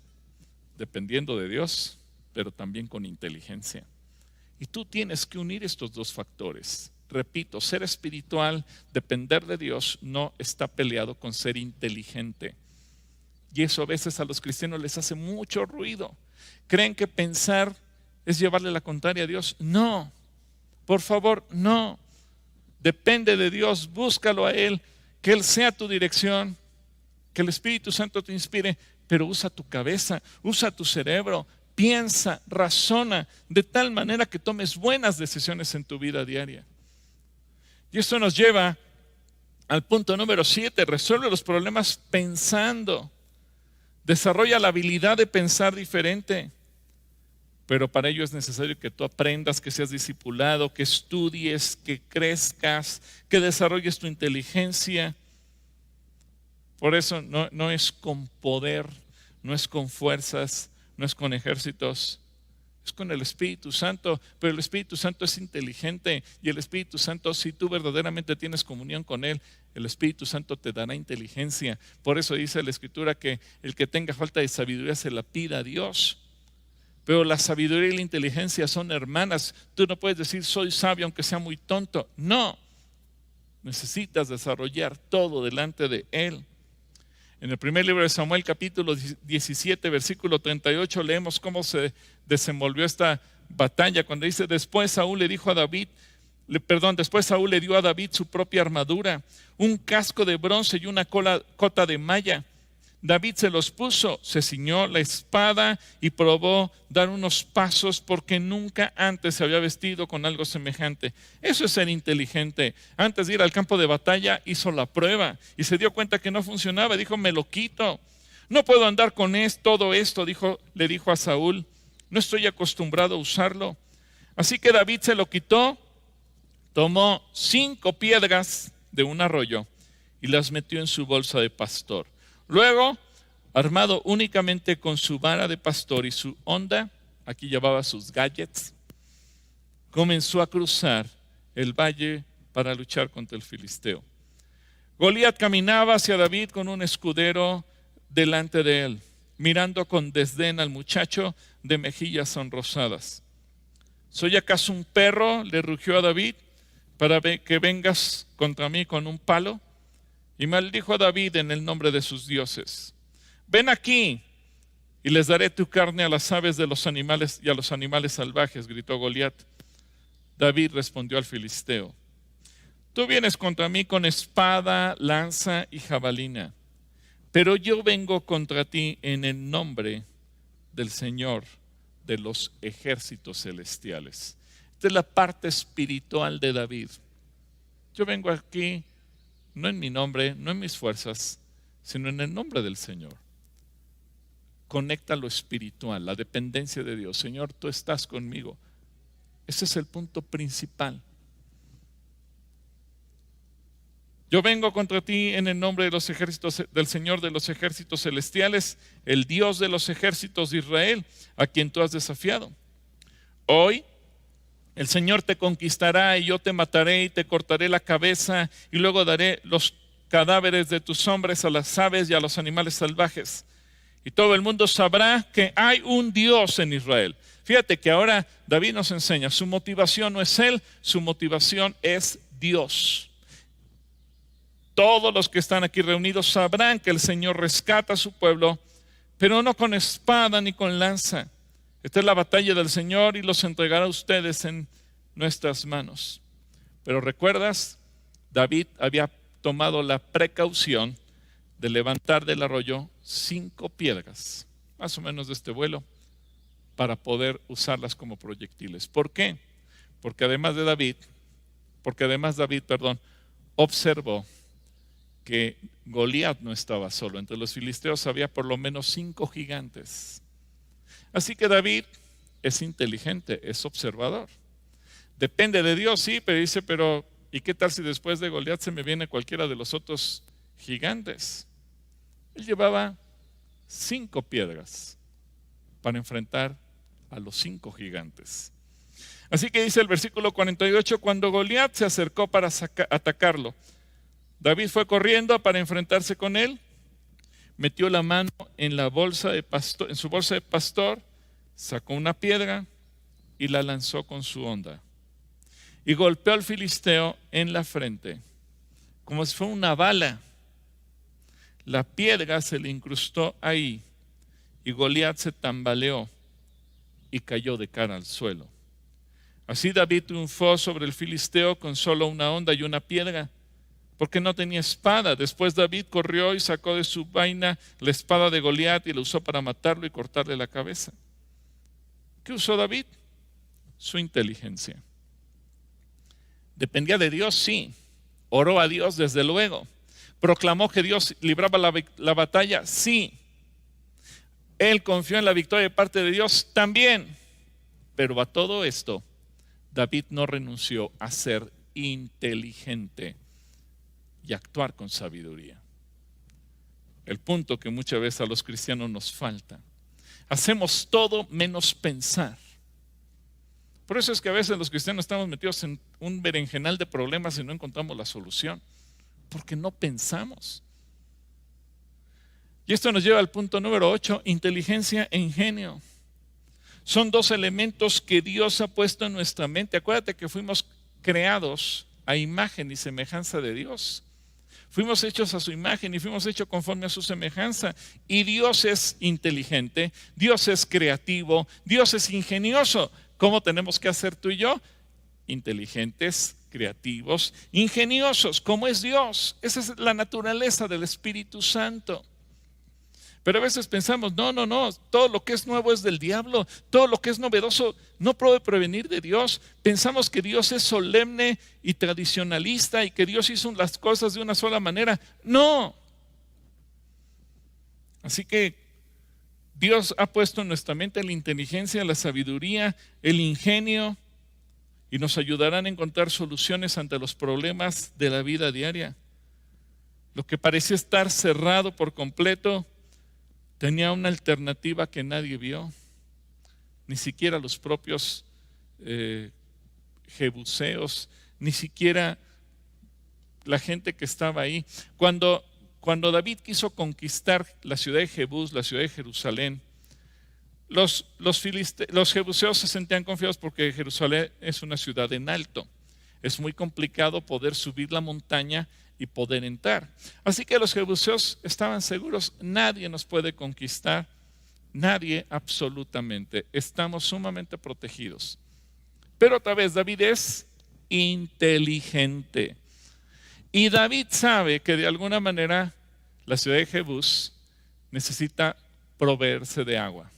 Dependiendo de Dios, pero también con inteligencia. Y tú tienes que unir estos dos factores. Repito, ser espiritual, depender de Dios, no está peleado con ser inteligente. Y eso a veces a los cristianos les hace mucho ruido. ¿Creen que pensar es llevarle la contraria a Dios? No, por favor, no. Depende de Dios, búscalo a Él, que Él sea tu dirección, que el Espíritu Santo te inspire, pero usa tu cabeza, usa tu cerebro, piensa, razona, de tal manera que tomes buenas decisiones en tu vida diaria. Y esto nos lleva al punto número 7, resuelve los problemas pensando. Desarrolla la habilidad de pensar diferente. Pero para ello es necesario que tú aprendas, que seas discipulado, que estudies, que crezcas, que desarrolles tu inteligencia. Por eso no es con poder, no es con fuerzas, no es con ejércitos, es con el Espíritu Santo. Pero el Espíritu Santo es inteligente, y el Espíritu Santo, si tú verdaderamente tienes comunión con Él, el Espíritu Santo te dará inteligencia. Por eso dice la Escritura que el que tenga falta de sabiduría se la pida a Dios. Pero la sabiduría y la inteligencia son hermanas. Tú no puedes decir soy sabio aunque sea muy tonto. No, necesitas desarrollar todo delante de Él. En el primer libro de Samuel, capítulo 17, versículo 38, leemos cómo se desenvolvió esta batalla. Cuando dice: después Saúl le dio a David su propia armadura, un casco de bronce y una cota de malla. David se los puso, se ciñó la espada y probó dar unos pasos, porque nunca antes se había vestido con algo semejante. Eso es ser inteligente. Antes de ir al campo de batalla hizo la prueba y se dio cuenta que no funcionaba. Dijo: me lo quito. No puedo andar con todo esto, le dijo a Saúl. No estoy acostumbrado a usarlo. Así que David se lo quitó, tomó 5 piedras de un arroyo y las metió en su bolsa de pastor. Luego, armado únicamente con su vara de pastor y su honda, aquí llevaba sus gadgets, comenzó a cruzar el valle para luchar contra el filisteo. Goliat caminaba hacia David con un escudero delante de él, mirando con desdén al muchacho de mejillas sonrosadas. ¿Soy acaso un perro?, le rugió a David, para que vengas contra mí con un palo. Y maldijo a David en el nombre de sus dioses. Ven aquí y les daré tu carne a las aves de los animales y a los animales salvajes, gritó Goliat. David respondió al filisteo: tú vienes contra mí con espada, lanza y jabalina, Pero yo vengo contra ti en el nombre del Señor de los ejércitos celestiales. Esta es la parte espiritual de David. Yo vengo aquí no en mi nombre, no en mis fuerzas, sino en el nombre del Señor. Conecta lo espiritual, la dependencia de Dios. Señor, tú estás conmigo. Ese es el punto principal. Yo vengo contra ti en el nombre de los ejércitos, del Señor de los ejércitos celestiales, el Dios de los ejércitos de Israel, a quien tú has desafiado. Hoy el Señor te conquistará y yo te mataré y te cortaré la cabeza y luego daré los cadáveres de tus hombres a las aves y a los animales salvajes. Y todo el mundo sabrá que hay un Dios en Israel. Fíjate que ahora David nos enseña, su motivación no es él, su motivación es Dios. Todos los que están aquí reunidos sabrán que el Señor rescata a su pueblo, pero no con espada ni con lanza. Esta es la batalla del Señor y los entregará a ustedes en nuestras manos. Pero recuerdas, David había tomado la precaución de levantar del arroyo 5 piedras, más o menos de este vuelo, para poder usarlas como proyectiles. ¿Por qué? Porque además David, observó que Goliat no estaba solo. Entre los filisteos había por lo menos 5 gigantes. Así que David es inteligente, es observador. Depende de Dios, sí, pero dice, ¿y qué tal si después de Goliat se me viene cualquiera de los otros gigantes? Él llevaba 5 piedras para enfrentar a los 5 gigantes. Así que dice el versículo 48, cuando Goliat se acercó para atacarlo, David fue corriendo para enfrentarse con él, metió la mano en su bolsa de pastor, sacó una piedra y la lanzó con su honda. Y golpeó al filisteo en la frente, como si fuera una bala. La piedra se le incrustó ahí y Goliat se tambaleó y cayó de cara al suelo. Así David triunfó sobre el filisteo con solo una honda y una piedra, porque no tenía espada. Después David corrió y sacó de su vaina la espada de Goliat y la usó para matarlo y cortarle la cabeza. ¿Qué usó David? Su inteligencia. ¿Dependía de Dios? Sí. ¿Oró a Dios? Desde luego. ¿Proclamó que Dios libraba la batalla? Sí. ¿Él confió en la victoria de parte de Dios? También. Pero a todo esto, David no renunció a ser inteligente y actuar con sabiduría. El punto que muchas veces a los cristianos nos falta. Hacemos todo menos pensar. Por eso es que a veces los cristianos estamos metidos en un berenjenal de problemas y no encontramos la solución, porque no pensamos. Y esto nos lleva al punto número 8, inteligencia e ingenio. Son 2 elementos que Dios ha puesto en nuestra mente. Acuérdate que fuimos creados a imagen y semejanza de Dios. Fuimos hechos a su imagen y fuimos hechos conforme a su semejanza. Y Dios es inteligente, Dios es creativo, Dios es ingenioso. ¿Cómo tenemos que hacer tú y yo? Inteligentes, creativos, ingeniosos, como es Dios. Esa es la naturaleza del Espíritu Santo. Pero a veces pensamos, no, todo lo que es nuevo es del diablo, todo lo que es novedoso no puede provenir de Dios. Pensamos que Dios es solemne y tradicionalista y que Dios hizo las cosas de una sola manera. No. Así que Dios ha puesto en nuestra mente la inteligencia, la sabiduría, el ingenio y nos ayudarán a encontrar soluciones ante los problemas de la vida diaria. Lo que parecía estar cerrado por completo tenía una alternativa que nadie vio, ni siquiera los propios jebuseos, ni siquiera la gente que estaba ahí. Cuando David quiso conquistar la ciudad de Jebús, la ciudad de Jerusalén, los jebuseos se sentían confiados porque Jerusalén es una ciudad en alto. Es muy complicado poder subir la montaña y poder entrar. Así que los jebuseos estaban seguros, nadie nos puede conquistar, nadie absolutamente. Estamos sumamente protegidos. Pero otra vez, David es inteligente. Y David sabe que de alguna manera la ciudad de Jebús necesita proveerse de agua.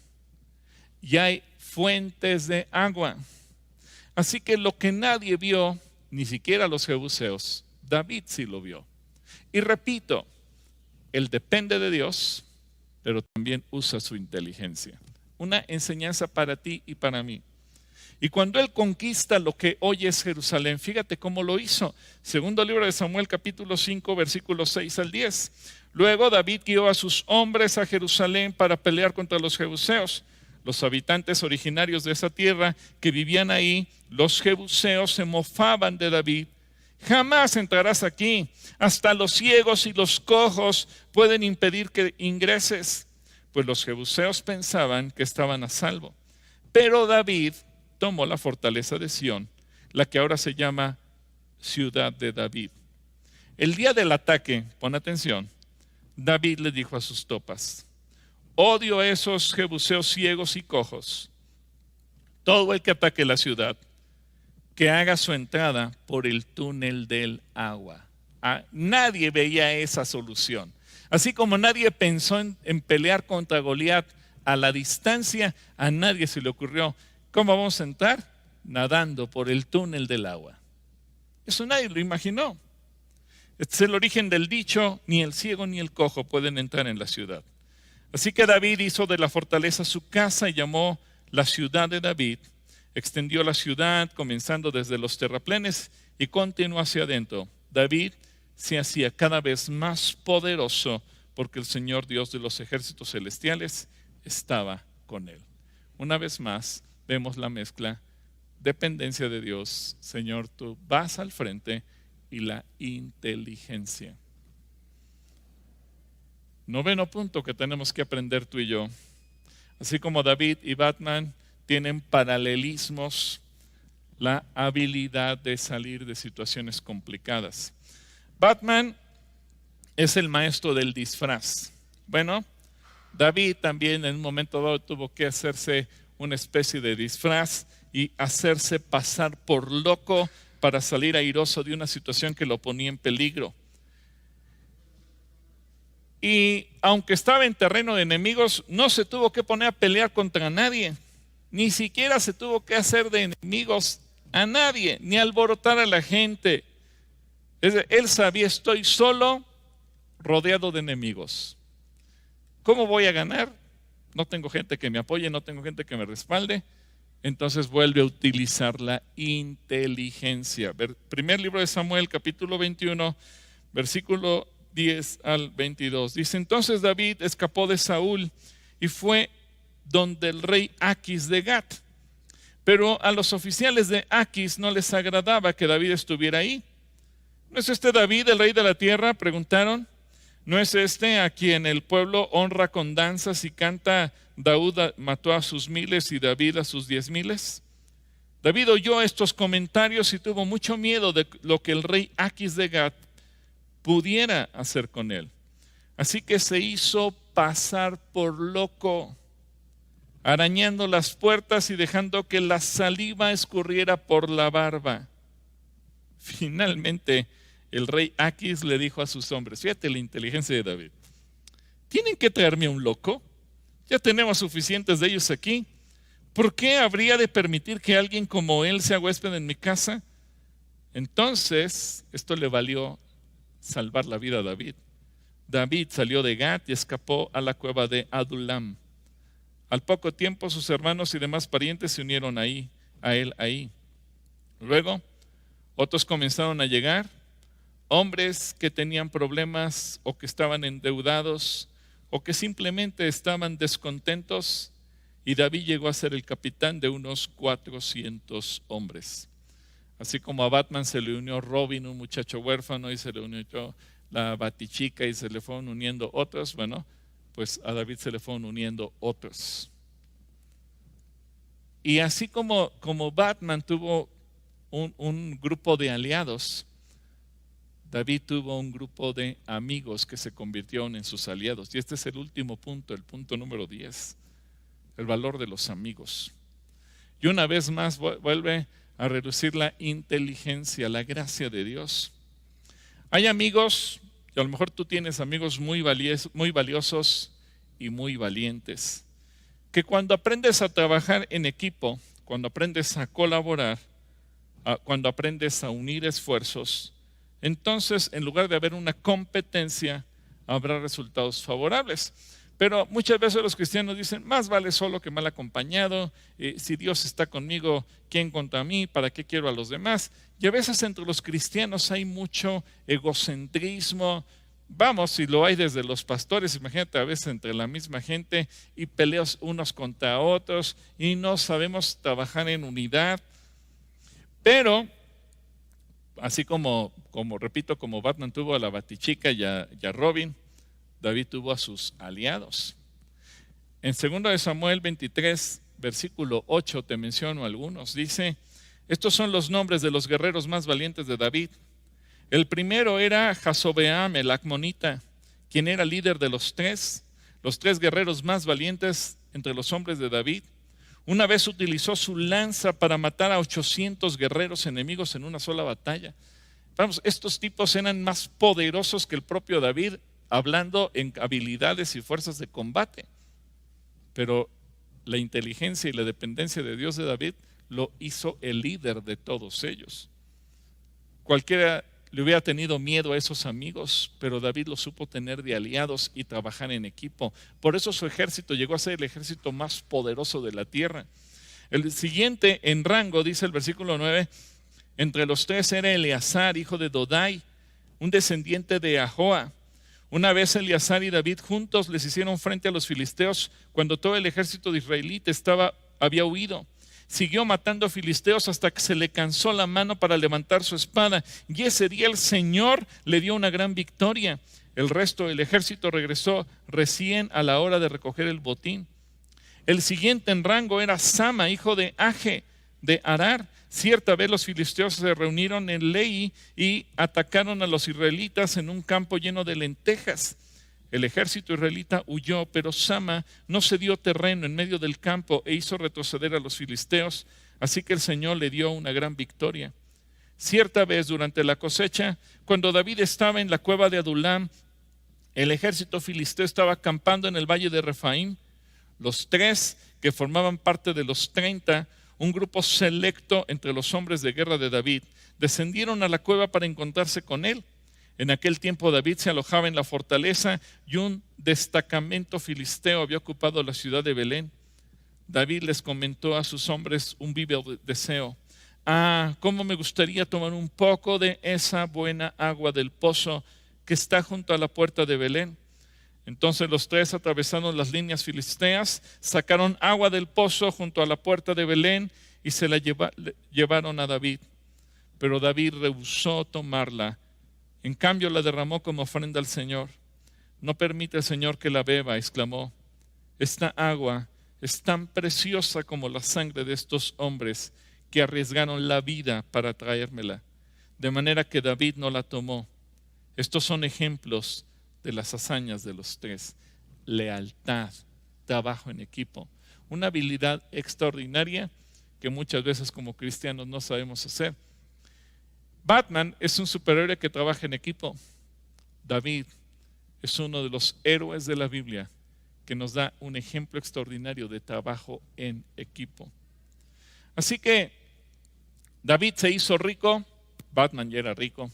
Y hay fuentes de agua. Así que lo que nadie vio, ni siquiera los jebuseos, David sí lo vio. Y repito, él depende de Dios, pero también usa su inteligencia. Una enseñanza para ti y para mí. Y cuando él conquista lo que hoy es Jerusalén, fíjate cómo lo hizo. Segundo libro de Samuel, capítulo 5, versículos 6 al 10. Luego David guió a sus hombres a Jerusalén para pelear contra los jebuseos. Los habitantes originarios de esa tierra que vivían ahí, los jebuseos, se mofaban de David. Jamás entrarás aquí. Hasta los ciegos y los cojos pueden impedir que ingreses. Pues los jebuseos pensaban que estaban a salvo. Pero David tomó la fortaleza de Sión, la que ahora se llama Ciudad de David. El día del ataque, pon atención, David le dijo a sus tropas: odio a esos jebuseos ciegos y cojos. Todo el que ataque la ciudad, que haga su entrada por el túnel del agua. Nadie veía esa solución. Así como nadie pensó en pelear contra Goliat a la distancia, a nadie se le ocurrió: ¿cómo vamos a entrar? Nadando por el túnel del agua. Eso nadie lo imaginó. Este es el origen del dicho: ni el ciego ni el cojo pueden entrar en la ciudad. Así que David hizo de la fortaleza su casa y llamó la ciudad de David. Extendió la ciudad comenzando desde los terraplenes y continuó hacia adentro. David se hacía cada vez más poderoso porque el Señor Dios de los ejércitos celestiales estaba con él. Una vez más vemos la mezcla: dependencia de Dios, Señor, tú vas al frente, y la inteligencia. Noveno punto que tenemos que aprender tú y yo. Así como David y Batman tienen paralelismos, la habilidad de salir de situaciones complicadas. Batman es el maestro del disfraz. Bueno, David también en un momento dado tuvo que hacerse una especie de disfraz y hacerse pasar por loco para salir airoso de una situación que lo ponía en peligro. Y aunque estaba en terreno de enemigos, no se tuvo que poner a pelear contra nadie. Ni siquiera se tuvo que hacer de enemigos a nadie, ni alborotar a la gente. Él sabía: estoy solo, rodeado de enemigos. ¿Cómo voy a ganar? No tengo gente que me apoye, no tengo gente que me respalde. Entonces vuelve a utilizar la inteligencia. Primer libro de Samuel, capítulo 21, versículo 10 al 22. Dice: entonces David escapó de Saúl y fue donde el rey Aquis de Gat. Pero a los oficiales de Aquis no les agradaba que David estuviera ahí. ¿No es este David el rey de la tierra?, preguntaron. ¿No es este a quien el pueblo honra con danzas y canta: Daud mató a sus miles y David a sus 10,000? David oyó estos comentarios y tuvo mucho miedo de lo que el rey Aquis de Gat pudiera hacer con él. Así que se hizo pasar por loco, arañando las puertas y dejando que la saliva escurriera por la barba. Finalmente, el rey Aquis le dijo a sus hombres: fíjate la inteligencia de David, ¿tienen que traerme a un loco? Ya tenemos suficientes de ellos aquí. ¿Por qué habría de permitir que alguien como él sea huésped en mi casa? Entonces, esto le valió salvar la vida a David. David salió de Gat y escapó a la cueva de Adulam. Al poco tiempo, sus hermanos y demás parientes se unieron a él ahí. Luego, otros comenzaron a llegar, hombres que tenían problemas o que estaban endeudados o que simplemente estaban descontentos, y David llegó a ser el capitán de unos 400 hombres. Así como a Batman se le unió Robin, un muchacho huérfano, y se le unió la Batichica y se le fueron uniendo otros, bueno, pues a David se le fueron uniendo otros. Y así como Batman tuvo un grupo de aliados, David tuvo un grupo de amigos que se convirtieron en sus aliados. Y este es el último punto, el punto número 10, el valor de los amigos. Y una vez más vuelve a reducir la inteligencia, la gracia de Dios. Hay amigos Y a lo mejor tú tienes amigos muy valiosos y muy valientes, que cuando aprendes a trabajar en equipo, cuando aprendes a colaborar, cuando aprendes a unir esfuerzos, entonces en lugar de haber una competencia, habrá resultados favorables. Pero muchas veces los cristianos dicen, más vale solo que mal acompañado, si Dios está conmigo, ¿quién contra mí? ¿Para qué quiero a los demás? Y a veces entre los cristianos hay mucho egocentrismo. Vamos, si lo hay desde los pastores, imagínate a veces entre la misma gente y peleos unos contra otros y no sabemos trabajar en unidad. Pero, así como repito, como Batman tuvo a la Batichica y a Robin, David tuvo a sus aliados. En 2 Samuel 23, versículo 8, te menciono algunos. Dice, estos son los nombres de los guerreros más valientes de David. El primero era Jasobeam, el acmonita, quien era líder de los tres guerreros más valientes entre los hombres de David. Una vez utilizó su lanza para matar a 800 guerreros enemigos en una sola batalla. Vamos, estos tipos eran más poderosos que el propio David, hablando en habilidades y fuerzas de combate. Pero la inteligencia y la dependencia de Dios de David lo hizo el líder de todos ellos. Cualquiera le hubiera tenido miedo a esos amigos, pero David los supo tener de aliados y trabajar en equipo. Por eso su ejército llegó a ser el ejército más poderoso de la tierra. El siguiente en rango, dice el versículo 9, entre los tres era Eleazar, hijo de Dodai, un descendiente de Ahoa. Una vez Eleazar y David juntos les hicieron frente a los filisteos cuando todo el ejército de israelita había huido. Siguió matando filisteos hasta que se le cansó la mano para levantar su espada, y ese día el Señor le dio una gran victoria. El resto del ejército regresó recién a la hora de recoger el botín. El siguiente en rango era Sama, hijo de Age, de Arar. Cierta vez los filisteos se reunieron en Lei y atacaron a los israelitas en un campo lleno de lentejas. El ejército israelita huyó, pero Sama no cedió terreno en medio del campo e hizo retroceder a los filisteos, así que el Señor le dio una gran victoria. Cierta vez durante la cosecha, cuando David estaba en la cueva de Adulam, el ejército filisteo estaba acampando en el valle de Refaim. Los tres que formaban parte de los 30, un grupo selecto entre los hombres de guerra de David, descendieron a la cueva para encontrarse con él. En aquel tiempo David se alojaba en la fortaleza y un destacamento filisteo había ocupado la ciudad de Belén. David les comentó a sus hombres un vivo deseo. Cómo me gustaría tomar un poco de esa buena agua del pozo que está junto a la puerta de Belén. Entonces los tres atravesaron las líneas filisteas, sacaron agua del pozo junto a la puerta de Belén y se la llevaron a David. Pero David rehusó tomarla. En cambio la derramó como ofrenda al Señor. No permite el Señor que la beba, exclamó. Esta agua es tan preciosa como la sangre de estos hombres que arriesgaron la vida para traérmela. De manera que David no la tomó. Estos son ejemplos de las hazañas de los tres. Lealtad, trabajo en equipo, una habilidad extraordinaria que muchas veces como cristianos no sabemos hacer. Batman es un superhéroe que trabaja en equipo. David es uno de los héroes de la Biblia que nos da un ejemplo extraordinario de trabajo en equipo. Así que David se hizo rico, Batman ya era rico,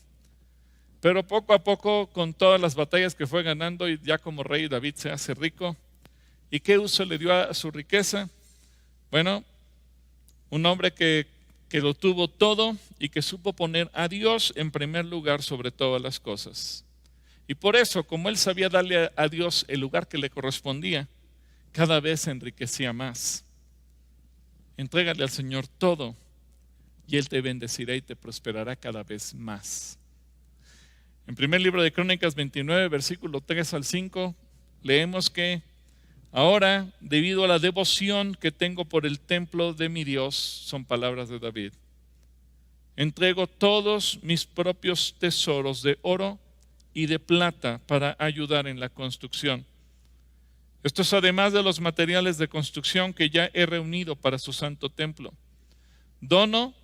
pero poco a poco con todas las batallas que fue ganando y ya como rey David se hace rico. ¿Y qué uso le dio a su riqueza? Bueno, un hombre que lo tuvo todo y que supo poner a Dios en primer lugar sobre todas las cosas. Y por eso, como él sabía darle a Dios el lugar que le correspondía, cada vez se enriquecía más. Entrégale al Señor todo y Él te bendecirá y te prosperará cada vez más. En primer libro de Crónicas 29, versículo 3 al 5, leemos que ahora, debido a la devoción que tengo por el templo de mi Dios, son palabras de David, entrego todos mis propios tesoros de oro y de plata para ayudar en la construcción. Esto es además de los materiales de construcción que ya he reunido para su santo templo. Dono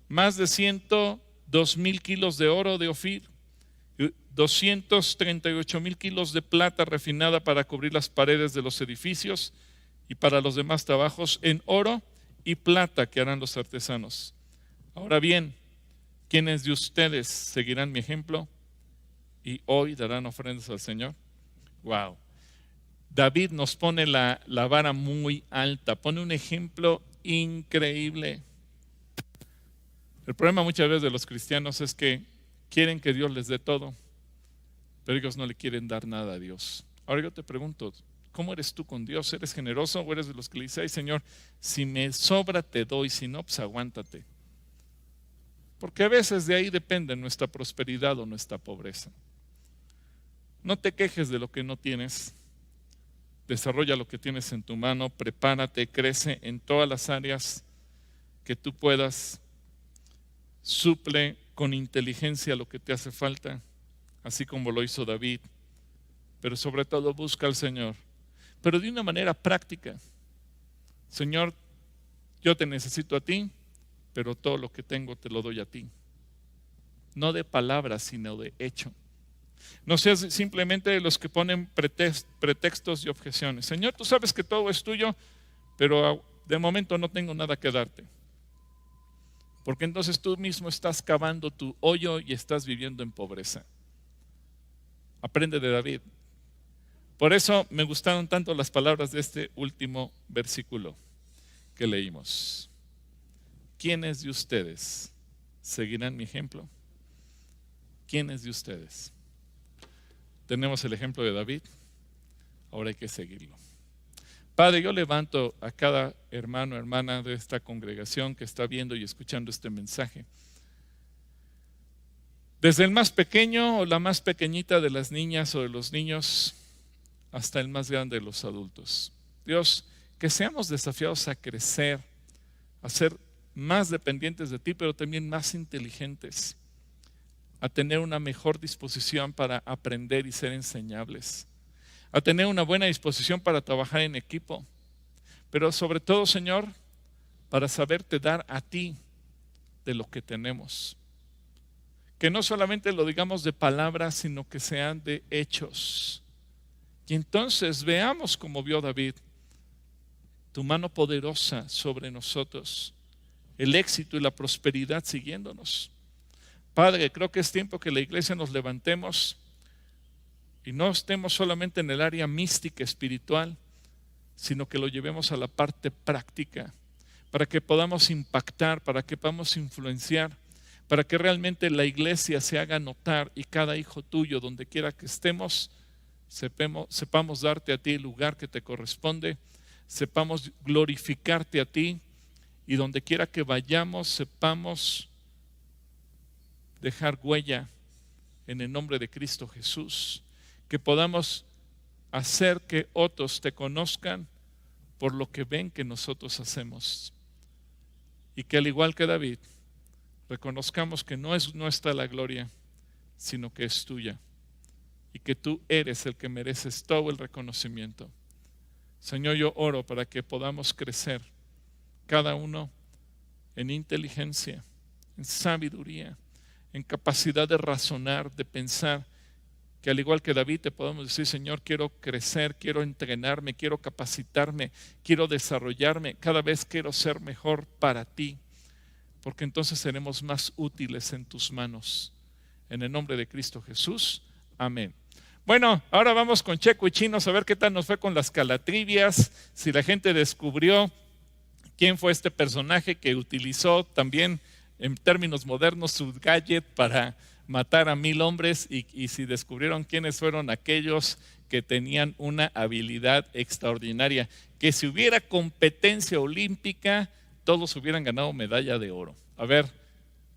más de 102,000 kilos de oro de Ofir 238,000 kilos de plata refinada para cubrir las paredes de los edificios y para los demás trabajos en oro y plata que harán los artesanos. Ahora bien, ¿quiénes de ustedes seguirán mi ejemplo y hoy darán ofrendas al Señor? Wow. David nos pone la vara muy alta, pone un ejemplo increíble. El problema muchas veces de los cristianos es que quieren que Dios les dé todo, pero ellos no le quieren dar nada a Dios. Ahora yo te pregunto, ¿cómo eres tú con Dios? ¿Eres generoso o eres de los que le dicen, ay Señor, si me sobra te doy, si no, pues aguántate? Porque a veces de ahí depende nuestra prosperidad o nuestra pobreza. No te quejes de lo que no tienes. Desarrolla lo que tienes en tu mano, prepárate, crece en todas las áreas que tú puedas. Suple con inteligencia lo que te hace falta, así como lo hizo David. Pero sobre todo busca al Señor, pero de una manera práctica. Señor, yo te necesito a ti, pero todo lo que tengo te lo doy a ti. No de palabras, sino de hecho. No seas simplemente de los que ponen pretextos y objeciones. Señor, tú sabes que todo es tuyo, pero de momento no tengo nada que darte. Porque entonces tú mismo estás cavando tu hoyo y estás viviendo en pobreza. Aprende de David. Por eso me gustaron tanto las palabras de este último versículo que leímos. ¿Quiénes de ustedes seguirán mi ejemplo? ¿Quiénes de ustedes? Tenemos el ejemplo de David, ahora hay que seguirlo. Padre, yo levanto a cada hermano, hermana de esta congregación que está viendo y escuchando este mensaje. Desde el más pequeño o la más pequeñita de las niñas o de los niños hasta el más grande de los adultos. Dios, que seamos desafiados a crecer, a ser más dependientes de ti, pero también más inteligentes, a tener una mejor disposición para aprender y ser enseñables, a tener una buena disposición para trabajar en equipo, pero sobre todo, Señor, para saberte dar a ti de lo que tenemos. Que no solamente lo digamos de palabras, sino que sean de hechos. Y entonces veamos como vio David, tu mano poderosa sobre nosotros, el éxito y la prosperidad siguiéndonos. Padre, creo que es tiempo que la iglesia nos levantemos y no estemos solamente en el área mística espiritual, sino que lo llevemos a la parte práctica, para que podamos impactar, para que podamos influenciar, para que realmente la iglesia se haga notar y cada hijo tuyo, donde quiera que estemos, sepamos darte a ti el lugar que te corresponde, sepamos glorificarte a ti y donde quiera que vayamos, sepamos dejar huella en el nombre de Cristo Jesús. Que podamos hacer que otros te conozcan por lo que ven que nosotros hacemos. Y que al igual que David, reconozcamos que no es nuestra la gloria, sino que es tuya. Y que tú eres el que mereces todo el reconocimiento. Señor, yo oro para que podamos crecer, cada uno en inteligencia, en sabiduría, en capacidad de razonar, de pensar, que al igual que David te podamos decir, Señor, quiero crecer, quiero entrenarme, quiero capacitarme, quiero desarrollarme, cada vez quiero ser mejor para ti, porque entonces seremos más útiles en tus manos. En el nombre de Cristo Jesús, amén. Bueno, ahora vamos con Checo y Chinos a ver qué tal nos fue con las calatrivias, si la gente descubrió quién fue este personaje que utilizó también en términos modernos su gadget para matar a 1,000 hombres y si descubrieron quiénes fueron aquellos que tenían una habilidad extraordinaria, que si hubiera competencia olímpica todos hubieran ganado medalla de oro. A ver,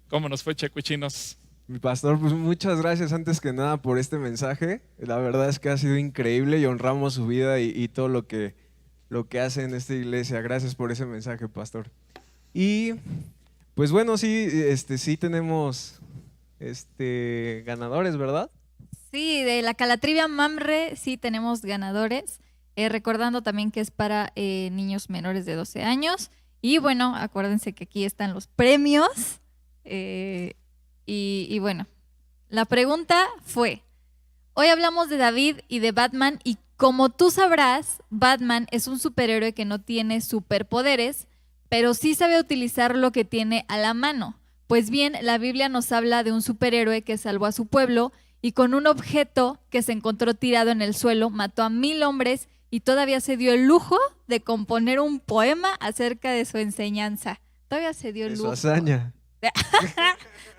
¿cómo nos fue, Checo y Chinos? Mi pastor, pues muchas gracias antes que nada por este mensaje. La verdad es que ha sido increíble y honramos su vida y todo lo que hace en esta iglesia. Gracias por ese mensaje, pastor. Y pues bueno, sí, sí tenemos ganadores, ¿verdad? Sí, de la Calatrivia Mamre sí tenemos ganadores. Recordando también que es para niños menores de 12 años. Y bueno, acuérdense que aquí están los premios. Y bueno, La pregunta fue, hoy hablamos de David y de Batman y como tú sabrás, Batman es un superhéroe que no tiene superpoderes, pero sí sabe utilizar lo que tiene a la mano. Pues bien, la Biblia nos habla de un superhéroe que salvó a su pueblo y con un objeto que se encontró tirado en el suelo mató a 1000 hombres y todavía se dio el lujo de componer un poema acerca de su enseñanza. Todavía se dio el De lujo. su hazaña.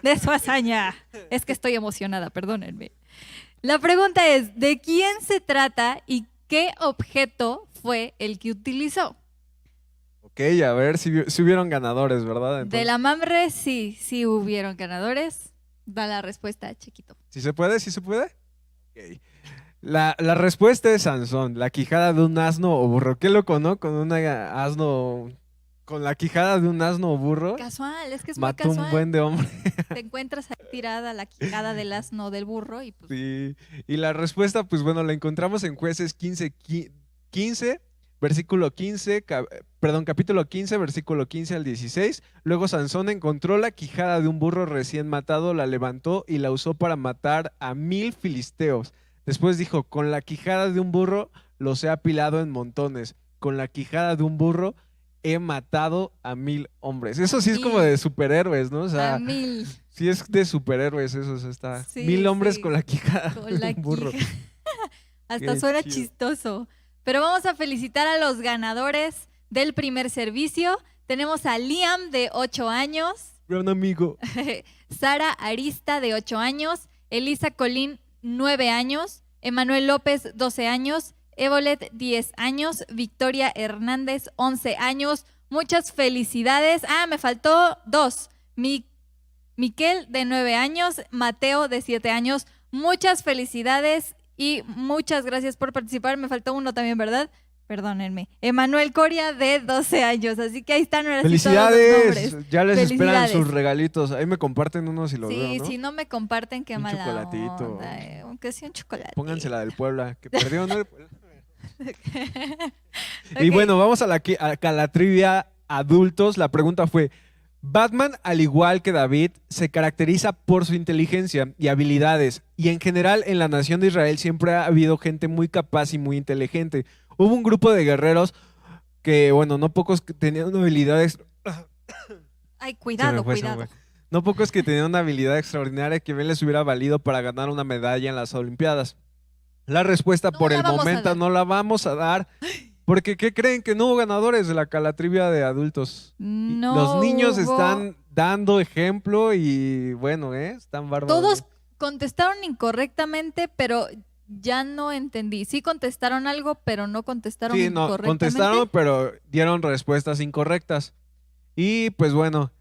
De su hazaña. Es que estoy emocionada, perdónenme. La pregunta es, ¿de quién se trata y qué objeto fue el que utilizó? Ok, a ver si hubieron ganadores, ¿verdad? De Entonces, la Mamre, sí hubieron ganadores. Da la respuesta, chiquito. ¿sí se puede? ¿Sí se puede? Ok. La respuesta es Sansón, la quijada de un asno o burro. Qué loco, ¿no? Con la quijada de un asno o burro, Casual, es que es muy mató un casual. buen de hombre. Te encuentras ahí tirada la quijada del asno del burro y pues Sí. Y la respuesta, pues bueno, la encontramos en Jueces 15, versículo 15, capítulo 15, versículo 15 al 16. Luego Sansón encontró la quijada de un burro recién matado, la levantó y la usó para matar a 1000 filisteos. Después dijo, con la quijada de un burro los he apilado en montones. Con la quijada de un burro he matado a 1000 hombres. Eso sí es como de superhéroes, ¿no? O sea, a 1000 sí es de superhéroes eso, o sea, está. Sí, 1000 hombres sí. con la quijada con de la un burro. quija. Hasta Qué suena chido. chistoso. Pero vamos a felicitar a los ganadores del primer servicio. Tenemos a Liam de 8 años, Gran amigo. Sara Arista de 8 años, Elisa Colín 9 años, Emanuel López 12 años, Evolet 10 años, Victoria Hernández 11 años. Muchas felicidades. Me faltó 2. Miquel de 9 años, Mateo de 7 años. Muchas felicidades y muchas gracias por participar. Me faltó uno también, ¿verdad? Perdónenme. Emanuel Coria de 12 años. Así que ahí están ahora sí todos los ¡Felicidades! nombres. Ya les esperan Felicidades. sus regalitos. Ahí me comparten unos si los Sí, veo, ¿no? si no me comparten, qué Un mala chocolatito. onda, aunque sea un chocolate. Pónganse la del Puebla, que perdió, ¿no? Ok. Y bueno, vamos a la trivia adultos. La pregunta fue, Batman, al igual que David, se caracteriza por su inteligencia y habilidades. Y en general, en la nación de Israel siempre ha habido gente muy capaz y muy inteligente. Hubo un grupo de guerreros que, bueno, no pocos que tenían una habilidad Ay, Se me cuidado, fue. cuidado. No pocos que tenían una habilidad extraordinaria que bien les hubiera valido para ganar una medalla en las Olimpiadas. La respuesta No por la el vamos a momento dar. no la vamos a dar. Porque, ¿qué creen? Que no hubo ganadores de la calatrivia de adultos. Y No los niños hubo- están dando ejemplo y bueno, están bárbaros. Todos contestaron incorrectamente, pero ya no entendí. Sí contestaron algo, pero no contestaron Sí, no, incorrectamente. contestaron, pero dieron respuestas incorrectas. Y pues bueno,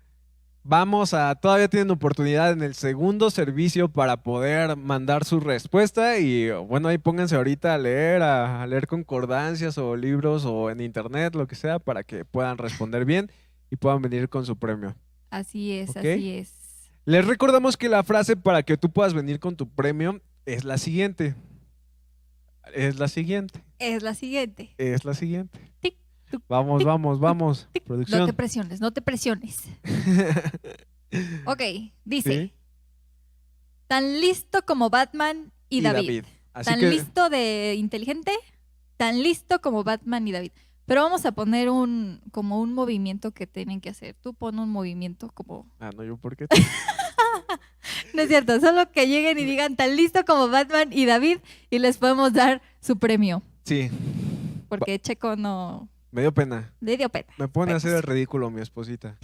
todavía tienen oportunidad en el segundo servicio para poder mandar su respuesta y bueno, ahí pónganse ahorita a leer concordancias o libros o en internet, lo que sea, para que puedan responder bien y puedan venir con su premio. Así es, Ok. así es. Les recordamos que la frase para que tú puedas venir con tu premio es la siguiente. Es la siguiente. Es la siguiente. Es la siguiente. Tic, tuc, Vamos, tic, vamos, vamos. No Producción. te presiones, no te presiones. Ok, dice, Sí. tan listo como Batman y David. Así Tan que listo de inteligente, tan listo como Batman y David. Pero vamos a poner como un movimiento que tienen que hacer. Tú pon un movimiento como... no, yo por qué. No es cierto, solo que lleguen y digan tan listo como Batman y David y les podemos dar su premio. Sí, Porque Checo no... me dio pena. Le dio pena. Me pone a Bueno, hacer el ridículo mi esposita.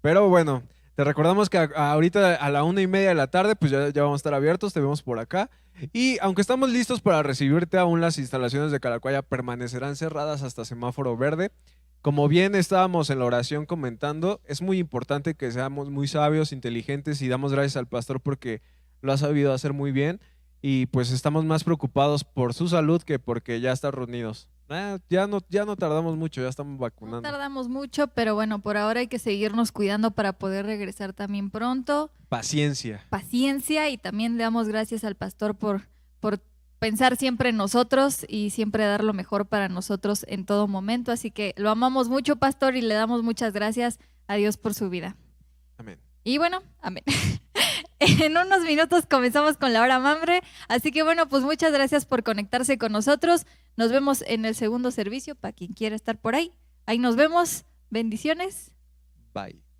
Pero bueno, te recordamos que ahorita a la 1:30 de la tarde, pues ya vamos a estar abiertos, te vemos por acá. Y aunque estamos listos para recibirte, aún las instalaciones de Calacuaya permanecerán cerradas hasta semáforo verde. Como bien estábamos en la oración comentando, es muy importante que seamos muy sabios, inteligentes y damos gracias al pastor porque lo ha sabido hacer muy bien y pues estamos más preocupados por su salud que porque ya está reunidos. Ya no tardamos mucho, ya estamos No vacunando. tardamos mucho, pero bueno, por ahora hay que seguirnos cuidando para poder regresar también pronto. Paciencia. Paciencia y también le damos gracias al pastor por pensar siempre en nosotros y siempre dar lo mejor para nosotros en todo momento. Así que lo amamos mucho, pastor, y le damos muchas gracias a Dios por su vida. Amén. Y bueno, amén. En unos minutos comenzamos con la hora mamre. Así que bueno, pues muchas gracias por conectarse con nosotros. Nos vemos en el segundo servicio para quien quiera estar por ahí. Ahí nos vemos. Bendiciones. Bye.